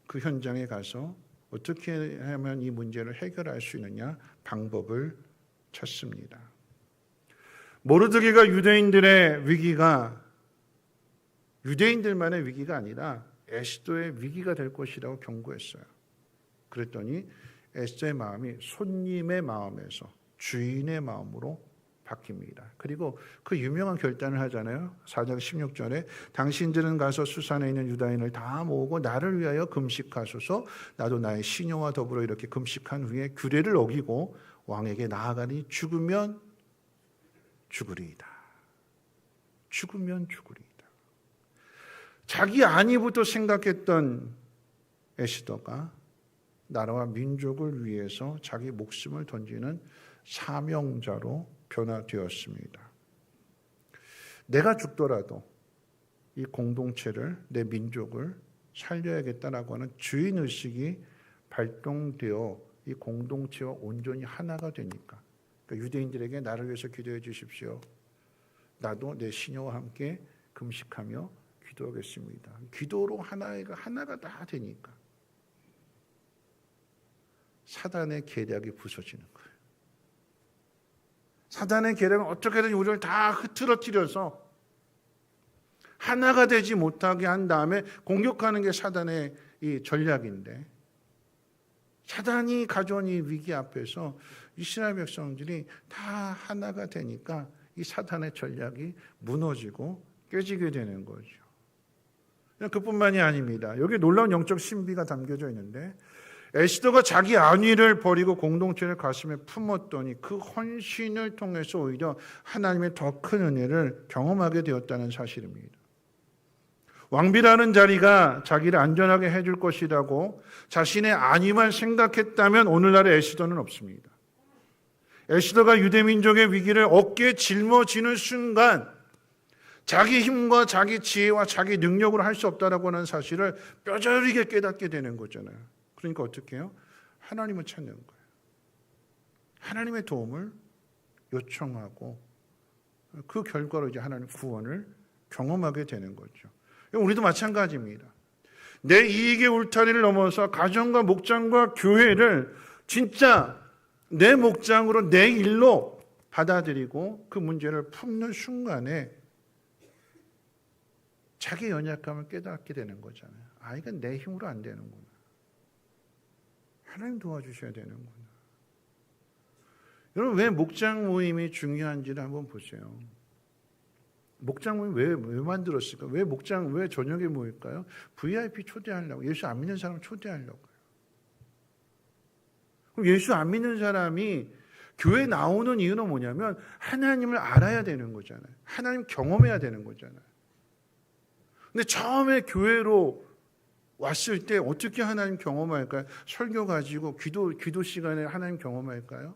그 현장에 가서 어떻게 하면 이 문제를 해결할 수 있느냐 방법을 찾습니다. 모르드게가 유대인들의 위기가 유대인들만의 위기가 아니라 에스더의 위기가 될 것이라고 경고했어요. 그랬더니 에스더의 마음이 손님의 마음에서 주인의 마음으로 바뀝니다. 그리고 그 유명한 결단을 하잖아요. 4장 16절에 당신들은 가서 수산에 있는 유다인을 다 모으고 나를 위하여 금식하소서. 나도 나의 시녀와 더불어 이렇게 금식한 후에 규례를 어기고 왕에게 나아가니 죽으면 죽으리이다. 죽으면 죽으리이다. 자기 안위부터 생각했던 에스더가 나라와 민족을 위해서 자기 목숨을 던지는 사명자로 변화되었습니다. 내가 죽더라도 이 공동체를 내 민족을 살려야겠다라고 하는 주인의식이 발동되어 이 공동체와 온전히 하나가 되니까 그러니까 유대인들에게 나를 위해서 기도해 주십시오. 나도 내 시녀와 함께 금식하며 기도하겠습니다. 기도로 하나가 다 되니까 사단의 계략이 부서지는 거예요. 사단의 계략은 어떻게든 우리를 다 흐트러뜨려서 하나가 되지 못하게 한 다음에 공격하는 게 사단의 이 전략인데 사단이 가져온 이 위기 앞에서 이스라엘 백성들이 다 하나가 되니까 이 사단의 전략이 무너지고 깨지게 되는 거죠. 그뿐만이 아닙니다. 여기 놀라운 영적 신비가 담겨져 있는데 에스더가 자기 안위를 버리고 공동체를 가슴에 품었더니 그 헌신을 통해서 오히려 하나님의 더 큰 은혜를 경험하게 되었다는 사실입니다. 왕비라는 자리가 자기를 안전하게 해줄 것이라고 자신의 안위만 생각했다면 오늘날의 에스더는 없습니다. 에스더가 유대민족의 위기를 어깨에 짊어지는 순간 자기 힘과 자기 지혜와 자기 능력으로 할 수 없다라고 하는 사실을 뼈저리게 깨닫게 되는 거잖아요. 그러니까 어떻게 해요? 하나님을 찾는 거예요. 하나님의 도움을 요청하고 그 결과로 이제 하나님 구원을 경험하게 되는 거죠. 우리도 마찬가지입니다. 내 이익의 울타리를 넘어서 가정과 목장과 교회를 진짜 내 목장으로 내 일로 받아들이고 그 문제를 품는 순간에 자기 연약함을 깨닫게 되는 거잖아요. 아, 이건 내 힘으로 안 되는구나. 하나님 도와주셔야 되는구나. 여러분 왜 목장 모임이 중요한지를 한번 보세요. 목장 모임 왜 만들었을까? 왜 저녁에 모일까요? VIP 초대하려고. 예수 안 믿는 사람 초대하려고요. 그럼 예수 안 믿는 사람이 교회 나오는 이유는 뭐냐면 하나님을 알아야 되는 거잖아요. 하나님 경험해야 되는 거잖아요. 근데 처음에 교회로 왔을 때 어떻게 하나님 경험할까요? 설교 가지고 기도 시간에 하나님 경험할까요?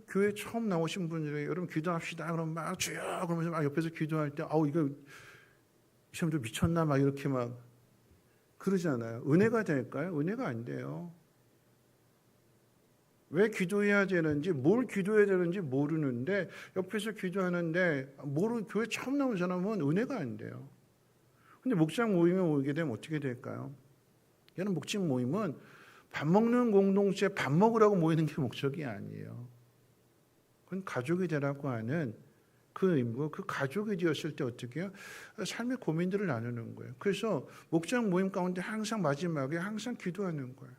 교회 처음 나오신 분들이 여러분 기도합시다 그러면 막 주여 그러면서 막 옆에서 기도할 때 이거 이 사람들 미쳤나 막 이렇게 막 그러잖아요. 은혜가 될까요? 은혜가 안 돼요. 왜 기도해야 되는지, 뭘 기도해야 되는지 모르는데 옆에서 기도하는데 교회 처음 나온 사람은 은혜가 안 돼요. 근데 목장 모임에 오게 되면 어떻게 될까요? 여러분 목장 모임은 밥 먹는 공동체, 밥 먹으라고 모이는 게 목적이 아니에요. 그건 가족이 되라고 하는 그 의무, 그 가족이 되었을 때 어떻게 해요? 삶의 고민들을 나누는 거예요. 그래서 목장 모임 가운데 항상 마지막에 항상 기도하는 거예요.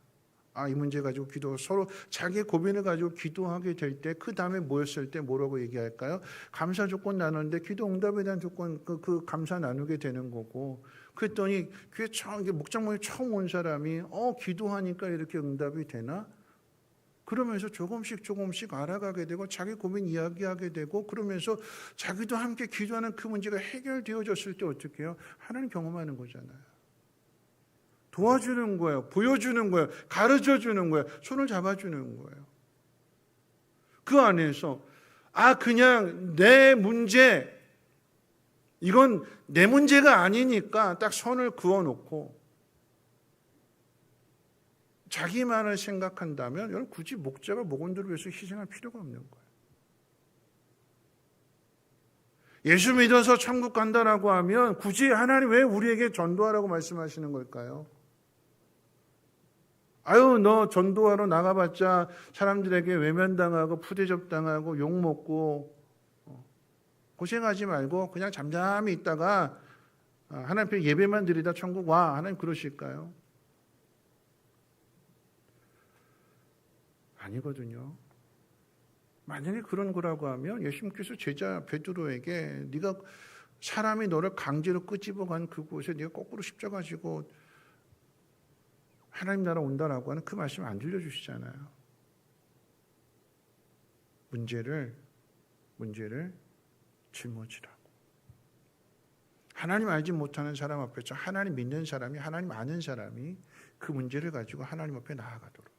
이 문제 가지고 서로 자기의 고민을 가지고 기도하게 될 때 그 다음에 모였을 때 뭐라고 얘기할까요? 감사 조건 나누는데 기도 응답에 대한 조건 그 감사 나누게 되는 거고 그랬더니 교회 목장 모임 처음 온 사람이 기도하니까 이렇게 응답이 되나? 그러면서 조금씩 알아가게 되고 자기 고민 이야기하게 되고 그러면서 자기도 함께 기도하는 그 문제가 해결되어졌을 때 어떻게 해요? 하나님 경험하는 거잖아요. 도와주는 거예요. 보여주는 거예요. 가르쳐주는 거예요. 손을 잡아주는 거예요. 그 안에서 그냥 내 문제 이건 내 문제가 아니니까 딱 선을 그어놓고 자기만을 생각한다면 여러분 굳이 목자가 목원들을 위해서 희생할 필요가 없는 거예요. 예수 믿어서 천국 간다라고 하면 굳이 하나님 왜 우리에게 전도하라고 말씀하시는 걸까요? 너 전도하러 나가봤자 사람들에게 외면당하고 푸대접당하고 욕먹고 고생하지 말고 그냥 잠잠히 있다가 하나님 앞에 예배만 드리다 천국 와. 하나님 그러실까요? 아니거든요. 만약에 그런 거라고 하면 예수님께서 제자 베드로에게 네가 사람이 너를 강제로 끄집어간 그곳에 네가 거꾸로 십자가 지고 하나님 나라 온다라고 하는 그 말씀 안 들려주시잖아요. 문제를 짊어지라고. 하나님 알지 못하는 사람 앞에서 하나님 믿는 사람이 하나님 아는 사람이 그 문제를 가지고 하나님 앞에 나아가도록.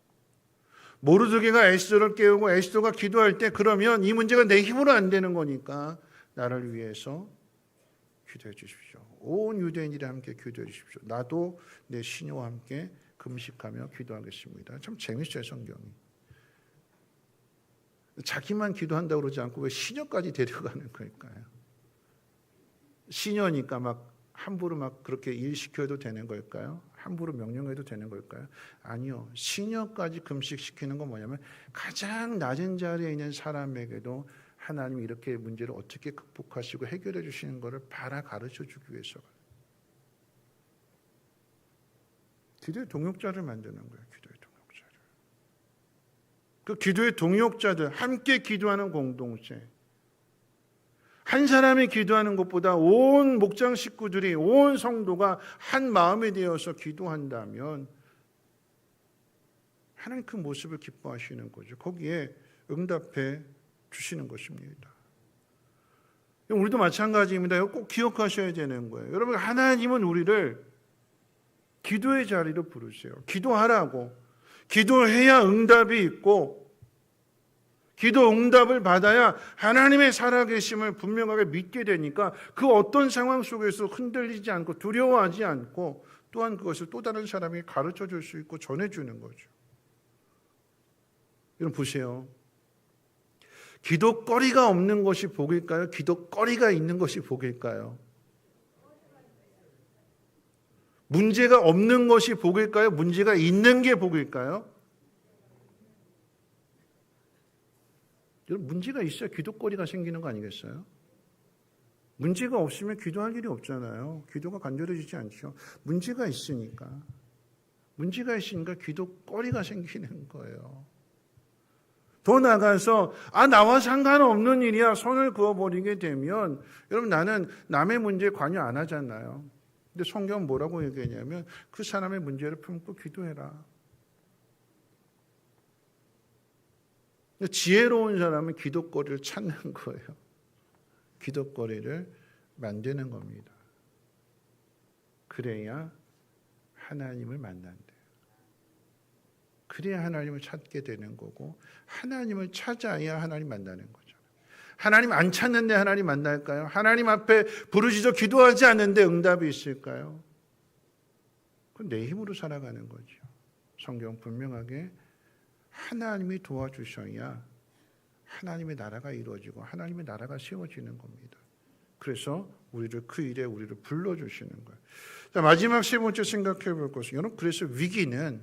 모르드게가 에스더를 깨우고 에스더가 기도할 때 그러면 이 문제가 내 힘으로 안 되는 거니까 나를 위해서 기도해 주십시오. 온 유대인들이 함께 기도해 주십시오. 나도 내 시녀와 함께 금식하며 기도하겠습니다. 참 재밌어요, 성경이. 자기만 기도한다고 그러지 않고 왜 시녀까지 데려가는 걸까요? 시녀니까 막 함부로 막 그렇게 일시켜도 되는 걸까요? 함부로 명령해도 되는 걸까요? 아니요. 시녀까지 금식시키는 건 뭐냐면 가장 낮은 자리에 있는 사람에게도 하나님이 이렇게 문제를 어떻게 극복하시고 해결해 주시는 것을 가르쳐 주기 위해서. 기도의 동역자를 만드는 거예요. 기도의 동역자를. 그 기도의 동역자들, 함께 기도하는 공동체. 한 사람이 기도하는 것보다 온 목장 식구들이, 온 성도가 한 마음이 되어서 기도한다면 하나님 그 모습을 기뻐하시는 거죠. 거기에 응답해 주시는 것입니다. 우리도 마찬가지입니다. 이거 꼭 기억하셔야 되는 거예요. 여러분, 하나님은 우리를 기도의 자리로 부르세요. 기도하라고. 기도해야 응답이 있고 기도 응답을 받아야 하나님의 살아계심을 분명하게 믿게 되니까 그 어떤 상황 속에서 흔들리지 않고 두려워하지 않고 또한 그것을 또 다른 사람에게 가르쳐 줄 수 있고 전해주는 거죠. 여러분 보세요. 기도거리가 없는 것이 복일까요? 기도거리가 있는 것이 복일까요? 문제가 없는 것이 복일까요? 문제가 있는 게 복일까요? 여러분 문제가 있어야 기도거리가 생기는 거 아니겠어요? 문제가 없으면 기도할 일이 없잖아요. 기도가 간절해지지 않죠. 문제가 있으니까 기도거리가 생기는 거예요. 더 나아가서 나와 상관없는 일이야 손을 그어버리게 되면 여러분 나는 남의 문제에 관여 안 하잖아요. 근데 성경은 뭐라고 얘기하냐면 그 사람의 문제를 품고 기도해라. 근데 지혜로운 사람은 기독거리를 찾는 거예요. 기독거리를 만드는 겁니다. 그래야 하나님을 만난대요. 그래야 하나님을 찾게 되는 거고, 하나님을 찾아야 하나님 만나는 거죠. 하나님 안 찾는데 하나님 만날까요? 하나님 앞에 부르짖어 기도하지 않는데 응답이 있을까요? 그건 내 힘으로 살아가는 거죠. 성경 분명하게 하나님이 도와주셔야 하나님의 나라가 이루어지고 하나님의 나라가 세워지는 겁니다. 그래서 우리를 그 일에 우리를 불러주시는 거예요. 자, 마지막 세 번째 생각해 볼 것은, 여러분, 그래서 위기는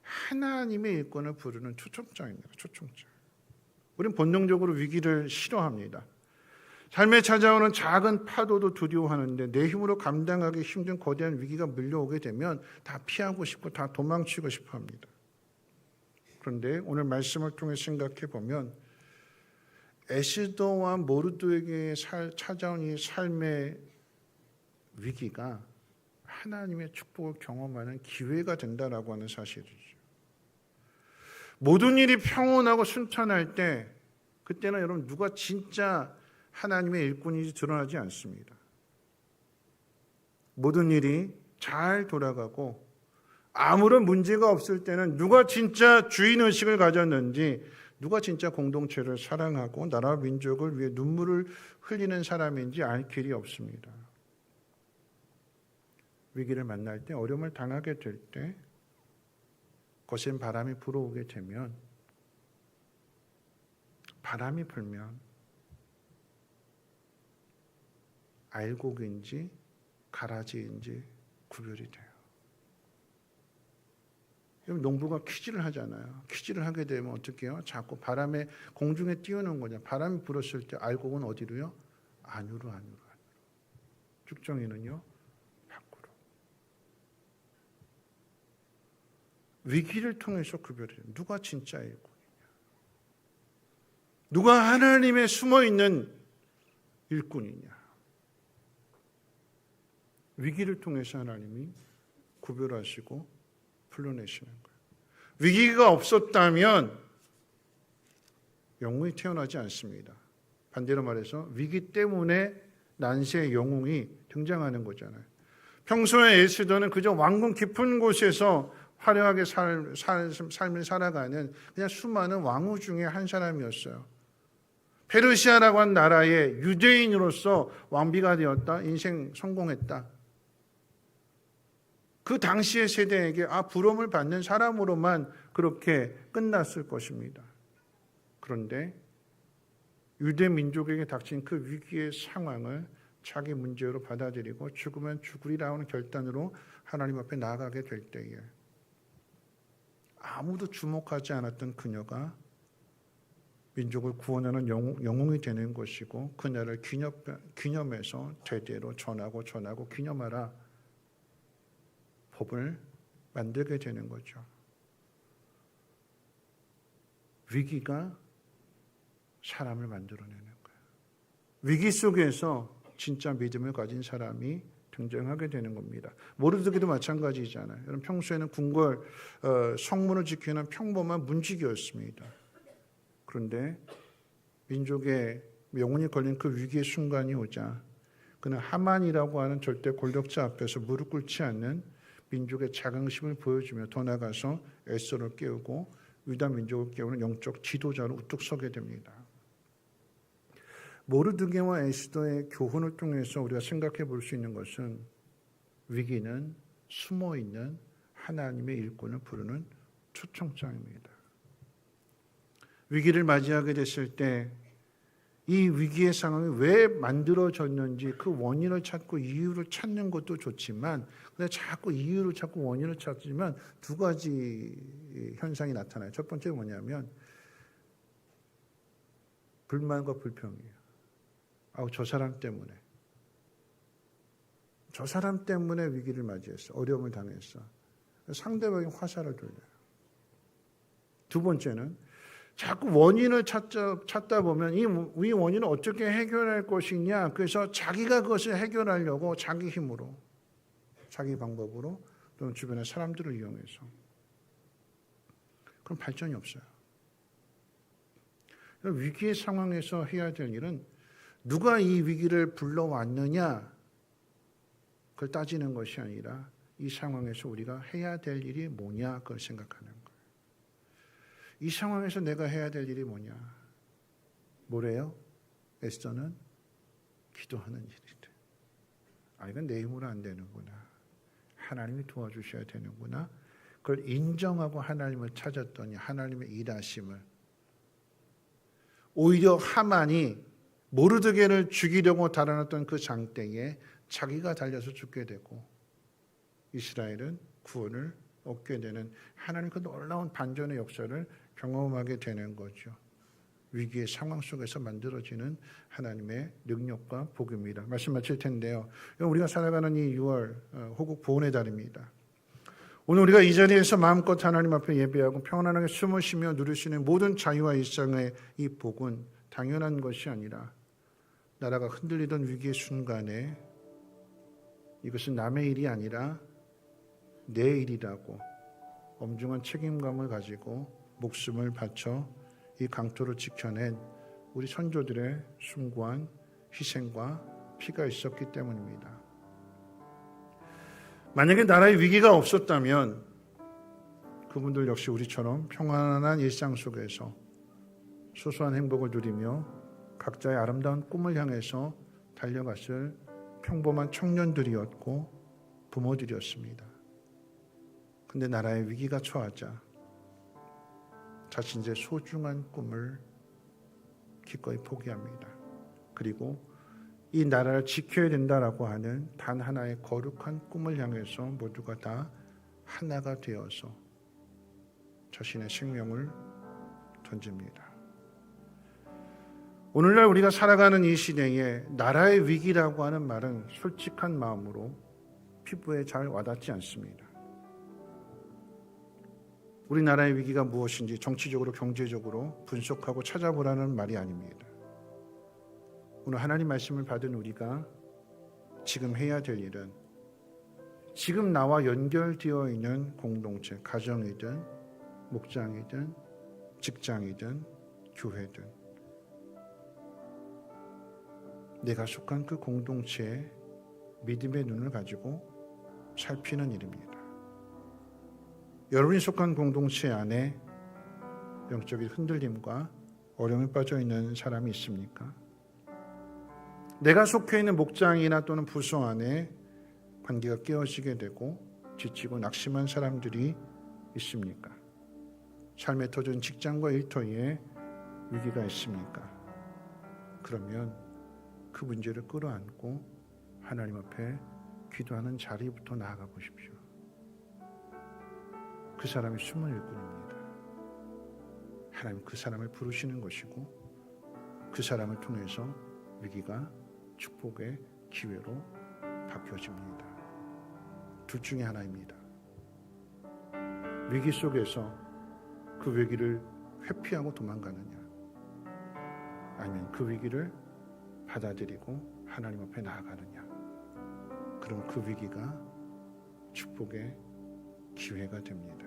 하나님의 일꾼을 부르는 초청장입니다. 초청장. 우리는 본능적으로 위기를 싫어합니다. 삶에 찾아오는 작은 파도도 두려워하는데 내 힘으로 감당하기 힘든 거대한 위기가 밀려오게 되면 다 피하고 싶고 다 도망치고 싶어 합니다. 그런데 오늘 말씀을 통해 생각해 보면 에스더와 모르드에게 찾아온 이 삶의 위기가 하나님의 축복을 경험하는 기회가 된다라고 하는 사실이죠. 모든 일이 평온하고 순탄할 때, 그때는 여러분 누가 진짜 하나님의 일꾼인지 드러나지 않습니다. 모든 일이 잘 돌아가고 아무런 문제가 없을 때는 누가 진짜 주인의식을 가졌는지, 누가 진짜 공동체를 사랑하고 나라와 민족을 위해 눈물을 흘리는 사람인지 알 길이 없습니다. 위기를 만날 때, 어려움을 당하게 될 때, 거센 바람이 불어오게 되면, 바람이 불면 알곡인지 가라지인지 구별이 돼요. 농부가 퀴즈를 하잖아요. 퀴즈를 하게 되면 어떻게 해요? 자꾸 바람에 공중에 띄우는 거냐. 바람이 불었을 때 알곡은 어디로요? 안으로. 쭉정이는요? 밖으로. 위기를 통해서 구별해요. 누가 진짜 일꾼이냐. 누가 하나님의 숨어있는 일꾼이냐. 위기를 통해서 하나님이 구별하시고 풀어내시는 거예요. 위기가 없었다면 영웅이 태어나지 않습니다. 반대로 말해서 위기 때문에 난세의 영웅이 등장하는 거잖아요. 평소에 에스더는 그저 왕궁 깊은 곳에서 화려하게 삶을 살아가는 그냥 수많은 왕후 중에 한 사람이었어요. 페르시아라고 한 나라의 유대인으로서 왕비가 되었다. 인생 성공했다. 그 당시의 세대에게 부러움을 받는 사람으로만 그렇게 끝났을 것입니다. 그런데 유대 민족에게 닥친 그 위기의 상황을 자기 문제로 받아들이고 죽으면 죽으리라는 결단으로 하나님 앞에 나아가게 될 때에 아무도 주목하지 않았던 그녀가 민족을 구원하는 영웅이 되는 것이고, 그날을 기념해서 대대로 전하고 기념하라 법을 만들게 되는 거죠. 위기가 사람을 만들어내는 거예요. 위기 속에서 진짜 믿음을 가진 사람이 등장하게 되는 겁니다. 모르드게도 마찬가지잖아요. 여러분, 평소에는 궁궐 성문을 지키는 평범한 문지기였습니다. 그런데 민족의 영혼이 걸린 그 위기의 순간이 오자 그는 하만이라고 하는 절대 권력자 앞에서 무릎 꿇지 않는 민족의 자긍심을 보여주며 더 나아가서 에스더를 깨우고 유다 민족을 깨우는 영적 지도자로 우뚝 서게 됩니다. 모르드게와 에스더의 교훈을 통해서 우리가 생각해 볼 수 있는 것은, 위기는 숨어있는 하나님의 일꾼을 부르는 초청장입니다. 위기를 맞이하게 됐을 때 이 위기의 상황이 왜 만들어졌는지 그 원인을 찾고 이유를 찾는 것도 좋지만, 근데 자꾸 이유를 찾고 원인을 찾지만 두 가지 현상이 나타나요. 첫 번째 뭐냐면 불만과 불평이에요. 저 사람 때문에 위기를 맞이했어. 어려움을 당했어. 상대방이 화살을 돌려요. 두 번째는 자꾸 원인을 찾다 보면 이 원인을 어떻게 해결할 것이냐. 그래서 자기가 그것을 해결하려고 자기 힘으로, 자기 방법으로, 또는 주변의 사람들을 이용해서. 그럼 발전이 없어요. 위기의 상황에서 해야 될 일은 누가 이 위기를 불러왔느냐 그걸 따지는 것이 아니라 이 상황에서 우리가 해야 될 일이 뭐냐 그걸 생각하는 거예요. 이 상황에서 내가 해야 될 일이 뭐냐? 뭐래요? 에스더는 기도하는 일이래. 이건 내 힘으로 안 되는구나. 하나님이 도와주셔야 되는구나. 그걸 인정하고 하나님을 찾았더니 하나님의 일하심을, 오히려 하만이 모르드게를 죽이려고 달아났던 그 장대에 자기가 달려서 죽게 되고 이스라엘은 구원을 얻게 되는 하나님 그 놀라운 반전의 역사를 경험하게 되는 거죠. 위기의 상황 속에서 만들어지는 하나님의 능력과 복입니다. 말씀 마칠 텐데요. 우리가 살아가는 이 6월 호국 보훈의 달입니다. 오늘 우리가 이 자리에서 마음껏 하나님 앞에 예배하고 평안하게 숨을 쉬며 누릴 수 있는 모든 자유와 일상의 이 복은 당연한 것이 아니라 나라가 흔들리던 위기의 순간에 이것은 남의 일이 아니라 내 일이라고 엄중한 책임감을 가지고 목숨을 바쳐 이 강토를 지켜낸 우리 선조들의 숭고한 희생과 피가 있었기 때문입니다. 만약에 나라의 위기가 없었다면 그분들 역시 우리처럼 평안한 일상 속에서 소소한 행복을 누리며 각자의 아름다운 꿈을 향해서 달려갔을 평범한 청년들이었고 부모들이었습니다. 근데 나라의 위기가 처하자 자신의 소중한 꿈을 기꺼이 포기합니다. 그리고 이 나라를 지켜야 된다라고 하는 단 하나의 거룩한 꿈을 향해서 모두가 다 하나가 되어서 자신의 생명을 던집니다. 오늘날 우리가 살아가는 이 시대에 나라의 위기라고 하는 말은 솔직한 마음으로 피부에 잘 와닿지 않습니다. 우리나라의 위기가 무엇인지 정치적으로 경제적으로 분석하고 찾아보라는 말이 아닙니다. 오늘 하나님 말씀을 받은 우리가 지금 해야 될 일은 지금 나와 연결되어 있는 공동체, 가정이든 목장이든 직장이든 교회든 내가 속한 그 공동체에 믿음의 눈을 가지고 살피는 일입니다. 여러분이 속한 공동체 안에 영적인 흔들림과 어려움에 빠져 있는 사람이 있습니까? 내가 속해 있는 목장이나 또는 부서 안에 관계가 깨어지게 되고 지치고 낙심한 사람들이 있습니까? 삶에 터진 직장과 일터에 위기가 있습니까? 그러면 그 문제를 끌어안고 하나님 앞에 기도하는 자리부터 나아가 보십시오. 그 사람이 숨을 일꾼입니다. 하나님 그 사람을 부르시는 것이고 그 사람을 통해서 위기가 축복의 기회로 바뀌어집니다. 둘 중에 하나입니다. 위기 속에서 그 위기를 회피하고 도망가느냐, 아니면 그 위기를 받아들이고 하나님 앞에 나아가느냐. 그럼 그 위기가 축복의 기회가 됩니다.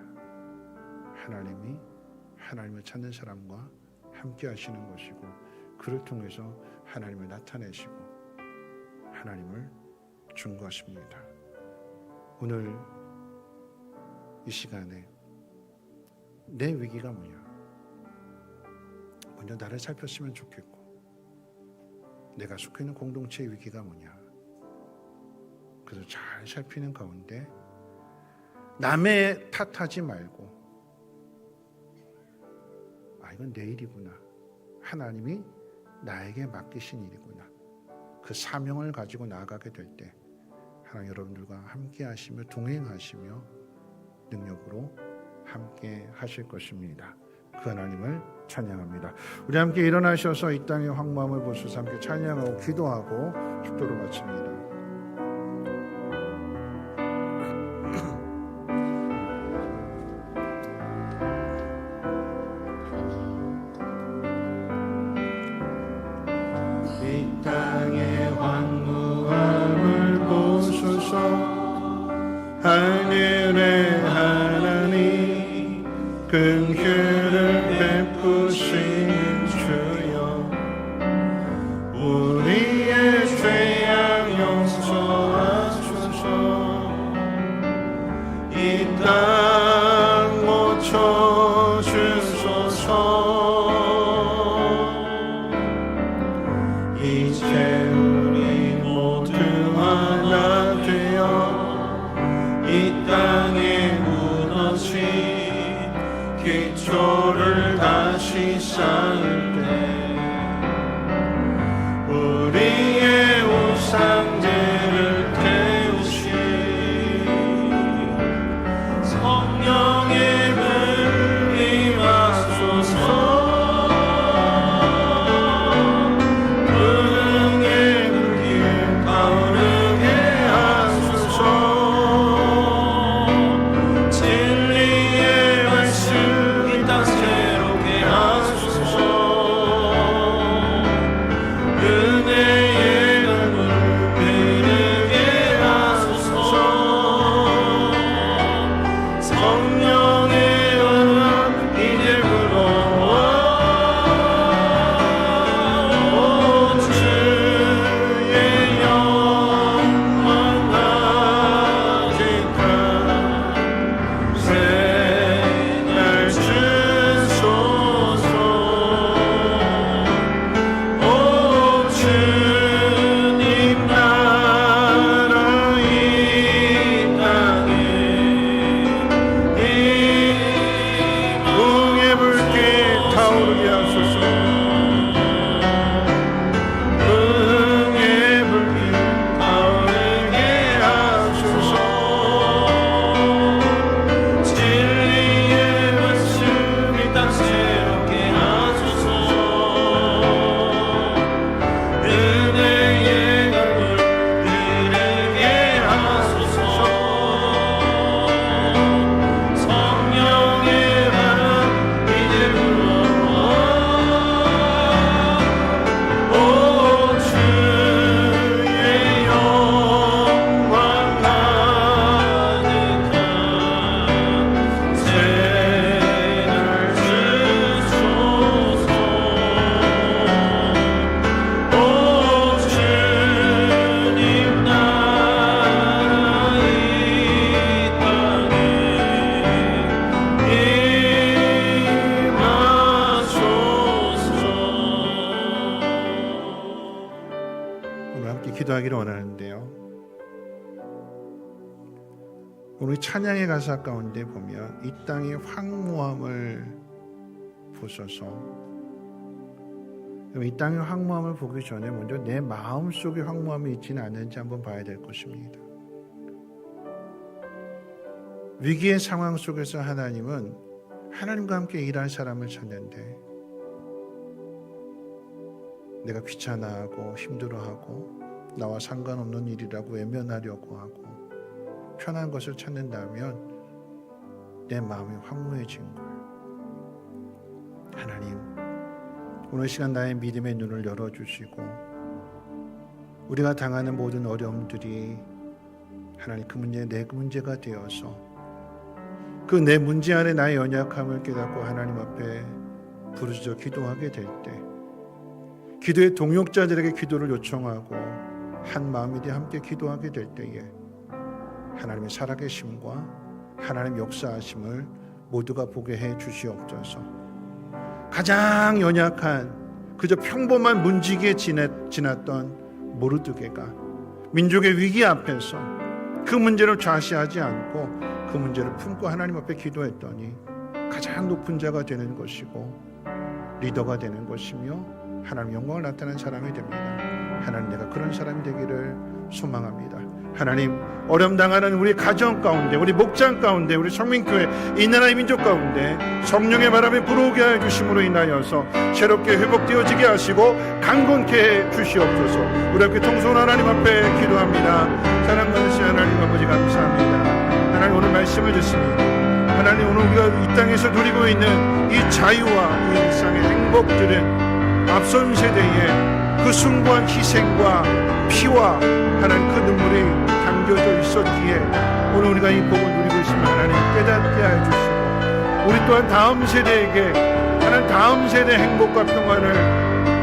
하나님이 하나님을 찾는 사람과 함께 하시는 것이고 그를 통해서 하나님을 나타내시고 하나님을 증거하십니다. 오늘 이 시간에 내 위기가 뭐냐? 먼저 나를 살폈으면 좋겠고 내가 속해 있는 공동체의 위기가 뭐냐? 그래서 잘 살피는 가운데 남의 탓하지 말고 이건 내 일이구나. 하나님이 나에게 맡기신 일이구나. 그 사명을 가지고 나아가게 될 때 하나님 여러분들과 함께 하시며 동행하시며 능력으로 함께 하실 것입니다. 그 하나님을 찬양합니다. 우리 함께 일어나셔서 이 땅의 황무함을 보셔서 함께 찬양하고 기도하고 축도를 마칩니다. 이 땅의 황무함을 보소서. 하늘의 하나님 긍휼을 베푸시는 주 쌓을 때 우리의 우상제를 태우시 성령의 불 임하소서 불응의 불길 타오르게 하소서 진리의 말씀 이 땅 새롭게 하소서 은혜의 강물 흐르게 하소서 성령의 바람 이제 불어와 주의 영광 가득한 새날 주소서 오 주님 나라 이 땅에 응의 불길 타오르게 하소서 응의 불길 타오르게 하소서 진리의 말씀 이 땅 새롭게 하소서 은혜의 강물 흐르게 하소서 성령의 바람 이제 불어와 오 주의 영광 가득한 새날 주소서 오 주님 나라 이 땅에 임하소서. 오늘 함께 기도하기를 원하는데요. 오늘 찬양의 가사 가운데 보면 이 땅의 황무함을 보소서. 그럼 이 땅의 황무함을 보기 전에 먼저 내 마음속에 황무함이 있지는 않는지 한번 봐야 될 것입니다. 위기의 상황 속에서 하나님은 하나님과 함께 일할 사람을 찾는데 내가 귀찮아하고 힘들어하고 나와 상관없는 일이라고 외면하려고 하고 편한 것을 찾는다면 내 마음이 황무해진 거예요. 하나님, 오늘 시간 나의 믿음의 눈을 열어주시고 우리가 당하는 모든 어려움들이 하나님 그 문제 내 문제가 되어서 그 내 문제 안에 나의 연약함을 깨닫고 하나님 앞에 부르짖어 기도하게 될 때 기도의 동역자들에게 기도를 요청하고 한 마음이 되어 함께 기도하게 될 때에 하나님의 살아계심과 하나님의 역사하심을 모두가 보게 해 주시옵소서. 가장 연약한 그저 평범한 문지기에 지났던 모르드게가 민족의 위기 앞에서 그 문제를 좌시하지 않고 그 문제를 품고 하나님 앞에 기도했더니 가장 높은 자가 되는 것이고 리더가 되는 것이며 하나님 영광을 나타내는 사람이 됩니다. 하나님, 내가 그런 사람이 되기를 소망합니다. 하나님, 어려움 당하는 우리 가정 가운데, 우리 목장 가운데, 우리 성민교회 이 나라의 민족 가운데 성령의 바람이 불어오게 해 주심으로 인하여서 새롭게 회복되어지게 하시고 강건케 해 주시옵소서. 우리 함께 통성한 하나님 앞에 기도합니다. 사랑 받으신 하나님 아버지 감사합니다. 하나님, 오늘 말씀을 듣습니다. 하나님, 오늘 우리가 이 땅에서 누리고 있는 이 자유와 이 일상의 행복들은 앞선 세대에 그 숭고한 희생과 피와 하나님 그 눈물이 담겨져 있었기에 오늘 우리가 이 복을 누리고 있으면 하나님 깨닫게 해주시고 우리 또한 다음 세대에게 하나님 다음 세대 행복과 평안을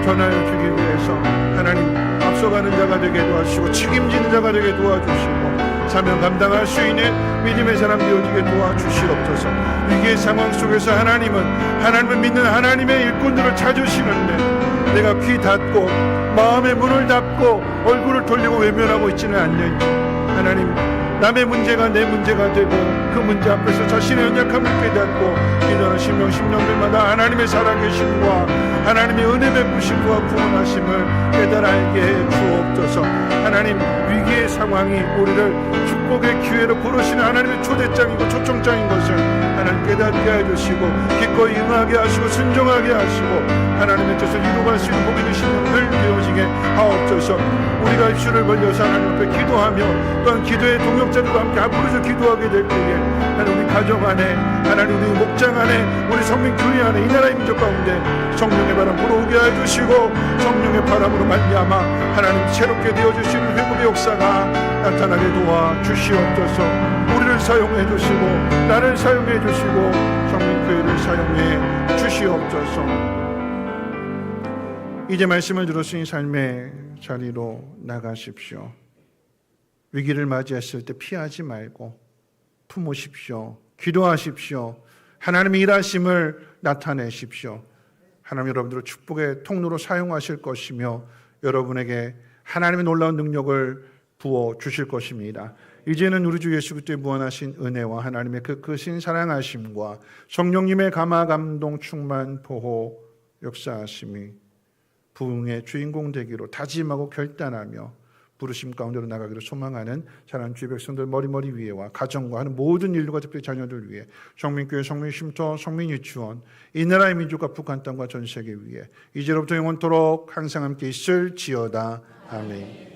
전하여 주기 위해서 하나님 앞서가는 자가 되게 도와주시고 책임지는 자가 되게 도와주시고 사명 감당할 수 있는 믿음의 사람 되어지게 도와주시옵소서. 위기의 상황 속에서 하나님을 믿는 하나님의 일꾼들을 찾으시는데 내가 귀 닫고 마음의 문을 닫고 얼굴을 돌리고 외면하고 있지는 않는지 하나님 남의 문제가 내 문제가 되고 그 문제 앞에서 자신의 연약함을 깨닫고 기도하는 심령 10년들마다 하나님의 살아계심과 하나님의 은혜 베푸심과 구원하심을 깨달아 알게 해 주옵소서. 하나님, 위기의 상황이 우리를 축복의 기회로 부르시는 하나님의 초대장이고 초청장인 것을 하나님 깨닫게 해주시고 기꺼이 응하게 하시고 순종하게 하시고 하나님의 뜻을 이루어갈 수 있는 복이 되시는 늘 되어지게 하옵소서. 우리가 입술을 벌려서 하나님 앞에 기도하며 또한 기도의 동역자들과 함께 앞으로 기도하게 될 때에 하나님 우리 가정 안에 하나님 우리 목장 안에 우리 성민교회 안에 이 나라의 민족 가운데 성령의 바람 불어오게 해주시고 성령의 바람으로 말미암아 하나님 새롭게 되어주시는 회복의 역사가 나타나게 도와주시옵소서. 우리를 사용해 주시고 나를 사용해 주시고 성민교회를 사용해 주시옵소서. 이제 말씀을 들었으니 삶의 자리로 나가십시오. 위기를 맞이했을 때 피하지 말고 품으십시오. 기도하십시오. 하나님의 일하심을 나타내십시오. 하나님 여러분들을 축복의 통로로 사용하실 것이며 여러분에게 하나님의 놀라운 능력을 부어 주실 것입니다. 이제는 우리 주 예수 그리스도의 무한하신 은혜와 하나님의 그 크신 사랑하심과 성령님의 감화 감동 충만 보호 역사하심이 부흥의 주인공 되기로 다짐하고 결단하며 부르심 가운데로 나가기를 소망하는 사랑하는 주의 백성들 머리머리 위에와 가정과 하는 모든 인류가 특별히 자녀들 위해 성민교회, 성민쉼터, 성민유치원 이 나라의 민족과 북한 땅과 전 세계 위에 이제로부터 영원토록 항상 함께 있을지어다. 아멘.